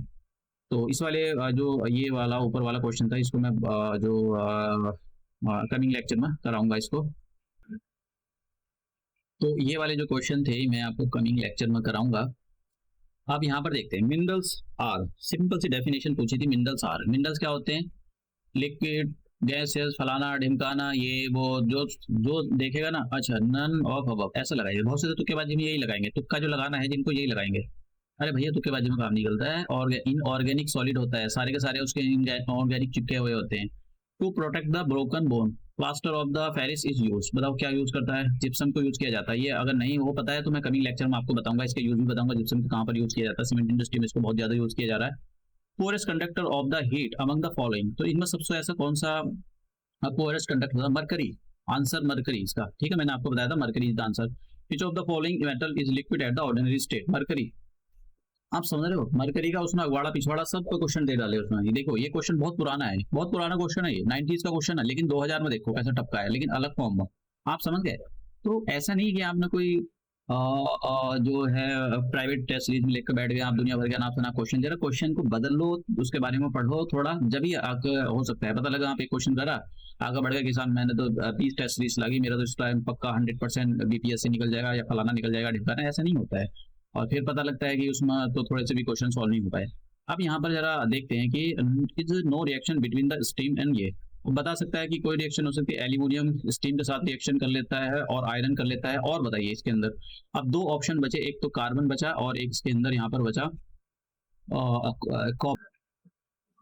तो इस वाले जो ये वाला ऊपर वाला क्वेश्चन था, इसको मैं जो कमिंग लेक्चर में कराऊंगा इसको। तो ये वाले जो क्वेश्चन थे मैं आपको कमिंग लेक्चर में कराऊंगा। अब यहाँ पर देखते हैं, मिनरल्स आर, सिंपल सी डेफिनेशन पूछी थी। मिनरल्स आर, मिनरल्स क्या होते हैं? लिक्विड, गैसेस, फलाना ढिमकाना, ये वो जो जो देखेगा ना, अच्छा नन ऑफ अबव ऐसा लगाएंगे। बहुत से तो तुक्केबाजी में यही लगाएंगे, तुक्का जो लगाना है जिनको यही लगाएंगे। अरे भैया तुक्केबाजी में काम निकलता है। और इनऑर्गेनिक सॉलिड होता है, सारे के सारे उसके ऑर्गेनिक चिपके हुए होते हैं। To protect the broken bone, plaster of the Paris is use. बताओ क्या यूज करता है? जिप्सम को यूज किया जाता है। ये अगर नहीं हो पता है तो मैं कमिंग लेक्चर में आपको बताऊंगा, इसके यूज भी बताऊंगा, जिप्सम को कहाँ पर यूज किया जाता है। सीमेंट इंडस्ट्री में इसको बहुत ज्यादा यूज किया जा रहा है। Forest conductor of the heat among the following, तो इनमें सबसे ऐसा कौन सा पोरेस्ट कंडक्टर था? मरकरी। आंसर मरकरी इसका, ठीक है, मैंने आपको बताया था mercury is the answer. Which of the following metal is liquid at the ordinary state? Mercury. आप समझ रहे हो? मरकरी का उसमें अगवाड़ा पिछवाड़ा सब को क्वेश्चन दे डाले उसमें। ये देखो, ये क्वेश्चन बहुत पुराना है, बहुत पुराना क्वेश्चन है, ये 90s का क्वेश्चन है, लेकिन 2000 में देखो ऐसा टपका है, लेकिन अलग फॉर्म में। आप समझ गए? तो ऐसा नहीं कि आपने कोई जो है प्राइवेट टेस्ट सीरीज में लेकर बैठ गए, आप दुनिया भर के अनाप शनाप क्वेश्चन दे रहे, क्वेश्चन को बदल लो, उसके बारे में पढ़ो थोड़ा, जब ही आगे हो सकता है। पता लगा आप एक क्वेश्चन करा, आगे बढ़ गया किसान, मैंने तो 20 टेस्ट सीरीज लगी, मेरा तो इस टाइम पक्का 100% बीपीएस से निकल जाएगा या फलाना निकल जाएगा ढिमकाना, ऐसा नहीं होता है। और फिर पता लगता है कि उसमें तो थोड़े से भी क्वेश्चन सॉल्व नहीं हो पाए। अब यहाँ पर जरा देखते हैं कि is no reaction between the steam and ये, वो बता सकता है कि कोई रिएक्शन हो सकती है। एल्यूमिनियम स्टीम के साथ रिएक्शन कर लेता है और आयरन कर लेता है। और बताइए इसके अंदर। अब दो ऑप्शन बचे, एक तो कार्बन बचा और एक इसके अंदर यहाँ पर बचा कॉपर।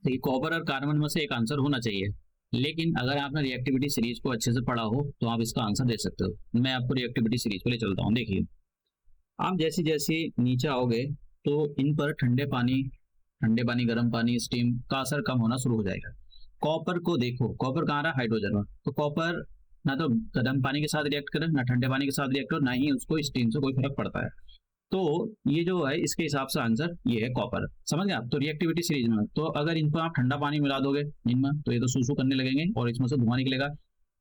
तो कॉपर और कार्बन में से एक आंसर होना चाहिए, लेकिन अगर आपने रिएक्टिविटी सीरीज को अच्छे से पढ़ा हो तो आप इसका आंसर दे सकते हो। मैं आपको रिएक्टिविटी सीरीज पे ले चलता हूँ। देखिए, आप जैसे जैसे नीचे आओगे तो इन पर ठंडे पानी, गर्म पानी, स्टीम का असर कम होना शुरू हो जाएगा। कॉपर को देखो, कॉपर कहाँ रहा? हाइड्रोजन में। तो कॉपर ना तो गर्म पानी के साथ रिएक्ट करे, ना ठंडे पानी के साथ रिएक्ट करे, ना ही उसको स्टीम से कोई फर्क पड़ता है। तो ये जो है इसके हिसाब से आंसर ये है कॉपर। समझ गए आप? तो रिएक्टिविटी सीरीज में तो अगर इनको आप ठंडा पानी मिला दोगे इनमें तो ये तो सूसू करने लगेंगे और इसमें से धुआं निकलेगा।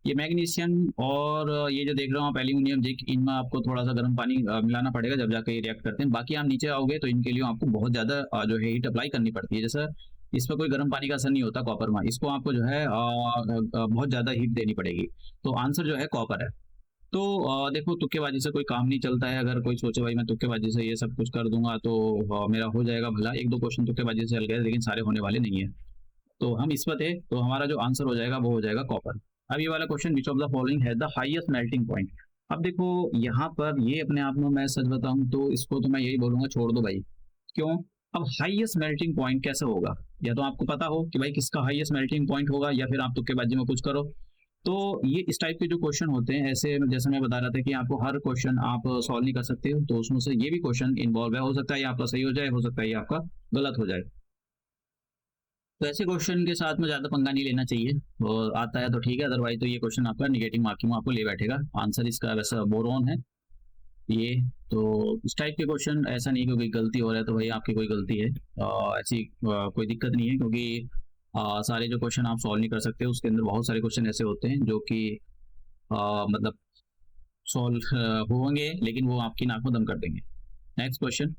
ये मैग्नीशियम और ये जो देख रहे हो आप एल्यूमिनियम जिंक, इनमें आपको थोड़ा सा गर्म पानी मिलाना पड़ेगा जब जाकर ये रिएक्ट करते हैं। बाकी आप नीचे आओगे तो इनके लिए आपको बहुत ज्यादा जो है हीट अप्लाई करनी पड़ती है। जैसे इस पर कोई गर्म पानी का असर नहीं होता कॉपर में, इसको आपको जो है बहुत ज्यादा हीट देनी पड़ेगी। तो आंसर जो है कॉपर है। तो देखो, तुक्केबाजी से कोई काम नहीं चलता है। अगर कोई सोचे भाई मैं तुक्केबाजी से ये सब कुछ कर दूंगा तो मेरा हो जाएगा भला, एक दो क्वेश्चन तुक्केबाजी से चल गए, लेकिन सारे होने वाले नहीं है। तो हम इस पर थे, तो हमारा जो आंसर हो जाएगा वो हो जाएगा कॉपर। अब ये वाला question, which of the following है द हाईएस्ट मेल्टिंग पॉइंट? अब देखो यहाँ पर ये अपने आप में, मैं सच बताऊं तो इसको तो मैं यही बोलूंगा छोड़ दो भाई। क्यों? अब हाईएस्ट मेल्टिंग पॉइंट कैसे होगा? या तो आपको पता हो कि भाई किसका हाईएस्ट मेल्टिंग पॉइंट होगा, या फिर आप तुक्केबाजी में कुछ करो। तो ये इस टाइप के जो क्वेश्चन होते हैं, ऐसे जैसे मैं बता रहा था कि आपको हर क्वेश्चन आप सॉल्व नहीं कर सकते हो, तो उसमें से ये भी क्वेश्चन इन्वॉल्व है। हो सकता है ये आपका सही हो जाए, हो सकता है ये आपका गलत हो जाए। तो ऐसे क्वेश्चन के साथ में ज्यादा पंगा नहीं लेना चाहिए, और आता है तो ठीक है, अदरवाइज तो ये क्वेश्चन आपका निगेटिव मार्किंग में आपको ले बैठेगा। आंसर इसका वैसा बोरोन है ये। तो इस टाइप के क्वेश्चन, ऐसा नहीं क्योंकि गलती हो रहा है तो भाई आपकी कोई गलती है, ऐसी कोई दिक्कत नहीं है, क्योंकि सारे जो क्वेश्चन आप सॉल्व नहीं कर सकते, उसके अंदर बहुत सारे क्वेश्चन ऐसे होते हैं जो कि मतलब सॉल्व होंगे, लेकिन वो आपकी नाक में दम कर देंगे। नेक्स्ट क्वेश्चन,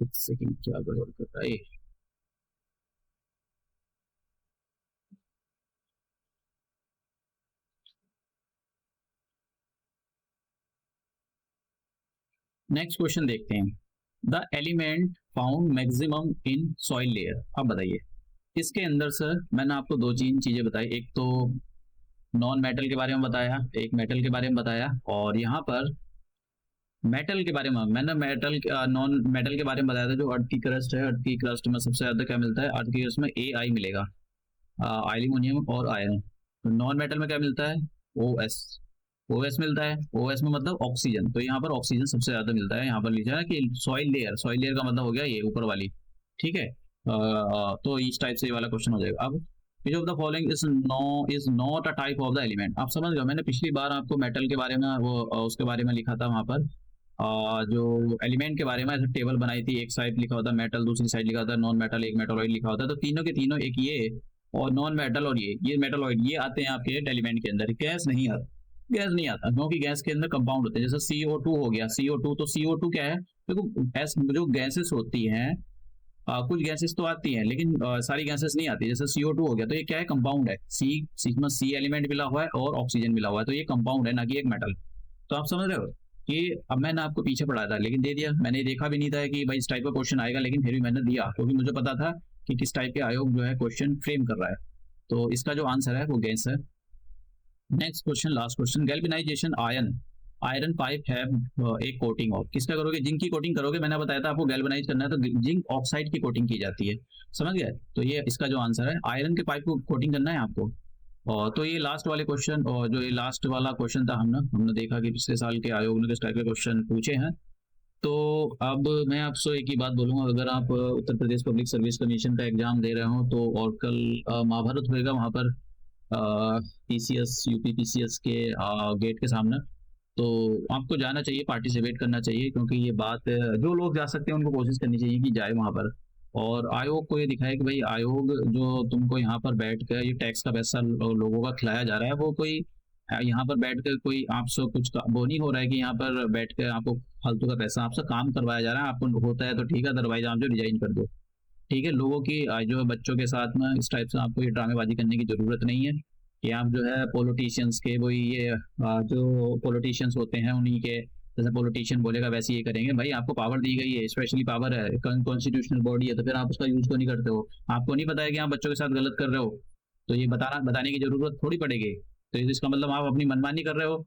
सेकंड क्या गड़बड़ कर रहा है? नेक्स्ट क्वेश्चन देखते हैं। The element found maximum in soil layer. अब बताइए इसके अंदर सर, मैंने आपको दो तीन चीजें बताई, एक तो नॉन मेटल के बारे में बताया, एक मेटल के बारे में बताया, और यहाँ पर मेटल के बारे में मैंने नॉन मेटल के बारे में बताया था। जो अर्थ की क्रस्ट है, अर्थ की क्रस्ट में सबसे ज्यादा क्या मिलता है? अर्थ की क्रस्ट में AI मिलेगा, एल्यूमिनियम और आयरन। तो नॉन मेटल में क्या मिलता है? OS। OS मिलता है, OS में मतलब ऑक्सीजन। तो यहाँ पर ऑक्सीजन सबसे ज्यादा मिलता है। यहाँ पर लिखा है कि सॉइल लेयर, सॉइल लेयर का मतलब हो गया ये ऊपर वाली, ठीक है। तो इस टाइप से ये वाला क्वेश्चन हो जाएगा। अब which of the following is not a type of the element? आप समझ गए, मैंने पिछली बार आपको मेटल के बारे में वो उसके बारे में लिखा था वहां पर, जो एलिमेंट के बारे में ऐसे टेबल बनाई थी, एक साइड लिखा होता मेटल, दूसरी साइड लिखा होता नॉन मेटल, एक मेटलॉइड लिखा होता है। तो तीनों के तीनों, एक ये और नॉन मेटल और ये मेटलॉइड, ये आते हैं आपके एलिमेंट के अंदर। गैस नहीं आता, गैस नहीं आता, क्योंकि गैस के अंदर कंपाउंड होते हैं। जैसे CO2 हो गया, CO2, तो CO2 क्या है? देखो गैस, जो गैसेस होती हैं कुछ गैसेस तो आती हैं, लेकिन सारी गैसेस नहीं आती। जैसे CO2 हो गया, तो ये क्या है, कंपाउंड है, सी एलिमेंट मिला हुआ है और ऑक्सीजन मिला हुआ है, तो ये कंपाउंड है, ना कि एक मेटल। तो आप समझ रहे हो कि अब मैंने आपको पीछे पढ़ाया था लेकिन दे दिया, मैंने देखा भी नहीं था कि भाई इस टाइप का क्वेश्चन आएगा, लेकिन फिर भी मैंने दिया क्योंकि मुझे पता था कि किस टाइप के आयोग जो है क्वेश्चन फ्रेम कर रहा है। तो इसका जो आंसर है वो गैस है। Next question, last question, galvanisation iron, iron pipe है एक कोटिंग ऑफ, किसका करोगे, जिंक की कोटिंग करोगे। मैंने बताया था आपको गैल्वेनाइज करना है तो जिंक ऑक्साइड की कोटिंग की जाती है, समझ गए। तो ये इसका जो आंसर है, आयरन के पाइप को कोटिंग करना है आपको। और तो ये लास्ट वाले क्वेश्चन, और जो ये लास्ट वाला क्वेश्चन था, हमने देखा कि पिछले साल के आयोग ने किस टाइप के क्वेश्चन पूछे हैं। तो अब मैं आपसे एक ही बात बोलूंगा, अगर आप Uttar Pradesh public service commission का एग्जाम दे रहे हो तो, और कल महाभारत होएगा वहाँ पर PCS यूपी PCS के गेट के सामने, तो आपको जाना चाहिए, पार्टिसिपेट करना चाहिए, क्योंकि ये बात जो लोग जा सकते हैं उनको कोशिश करनी चाहिए कि जाए वहाँ पर, और आयोग को ये दिखाए कि भाई आयोग जो तुमको यहाँ पर बैठ कर ये टैक्स का पैसा लोगों का खिलाया जा रहा है, वो कोई यहाँ पर बैठ कर कोई आपसे कुछ वो नहीं हो रहा है कि यहाँ पर बैठ कर आपको फालतू का पैसा आपसे काम करवाया जा रहा है। आपको होता है तो ठीक है, अदरवाइज आप जो रिजाइन कर दो, ठीक है। लोगों की जो है बच्चों के साथ में इस टाइप से आपको ये ड्रामेबाजी करने की जरूरत नहीं है कि आप जो है पॉलिटिशियंस के वही ये जो पॉलिटिशियंस होते हैं उन्हीं के जैसे पॉलिटिशियन बोलेगा वैसे ये करेंगे। भाई आपको पावर दी गई है, स्पेशली पावर है, कॉन्स्टिट्यूशनल बॉडी है, तो फिर आप उसका यूज क्यों नहीं करते हो। आपको नहीं पता है कि आप बच्चों के साथ गलत कर रहे हो, तो ये बताने की जरूरत थोड़ी पड़ेगी। तो इसका मतलब आप अपनी मनमानी कर रहे हो,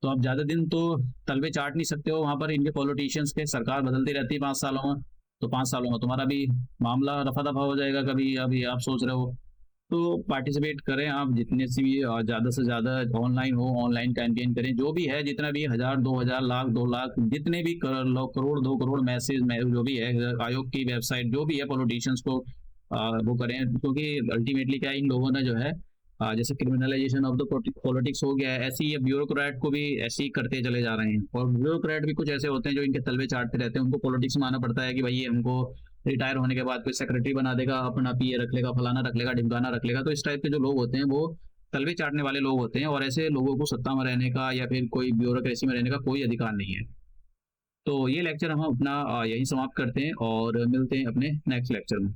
तो आप ज्यादा दिन तो तलवे चाट नहीं सकते हो वहां पर इनके पॉलिटिशियंस के। सरकार बदलती रहती है 5 सालों में, तो 5 सालों में तुम्हारा भी मामला रफा दफा हो जाएगा कभी, अभी आप सोच रहे हो। तो पार्टिसिपेट करें आप जितने से भी, ज़्यादा से ज़्यादा ऑनलाइन हो, ऑनलाइन कैंपेन करें, जो भी है जितना भी 1000 2000 लाख 2 लाख जितने भी करोड़ 2 करोड़ मैसेज जो भी है, आयोग की वेबसाइट जो भी है, पॉलिटिशियंस को वो करें, क्योंकि अल्टीमेटली क्या है, इन लोगों ने जो है जैसे क्रिमिनलाइजेशन ऑफ द पॉलिटिक्स हो गया है, ऐसे ही ब्यूरोक्रेट को भी ऐसे ही करते चले जा रहे हैं। और ब्यूरोक्रेट भी कुछ ऐसे होते हैं जो इनके तलवे चाटते रहते हैं, उनको पॉलिटिक्स में आना पड़ता है कि भाई ये हमको रिटायर होने के बाद कोई सेक्रेटरी बना देगा, अपना PA रख लेगा, फलाना रख लेगा, ढिमकाना रख लेगा। तो इस टाइप के जो लोग होते हैं वो तलवे चाटने वाले लोग होते हैं, और ऐसे लोगों को सत्ता में रहने का या फिर कोई ब्यूरोक्रेसी में रहने का कोई अधिकार नहीं है। तो ये लेक्चर हम अपना यही समाप्त करते हैं और मिलते हैं अपने नेक्स्ट लेक्चर में।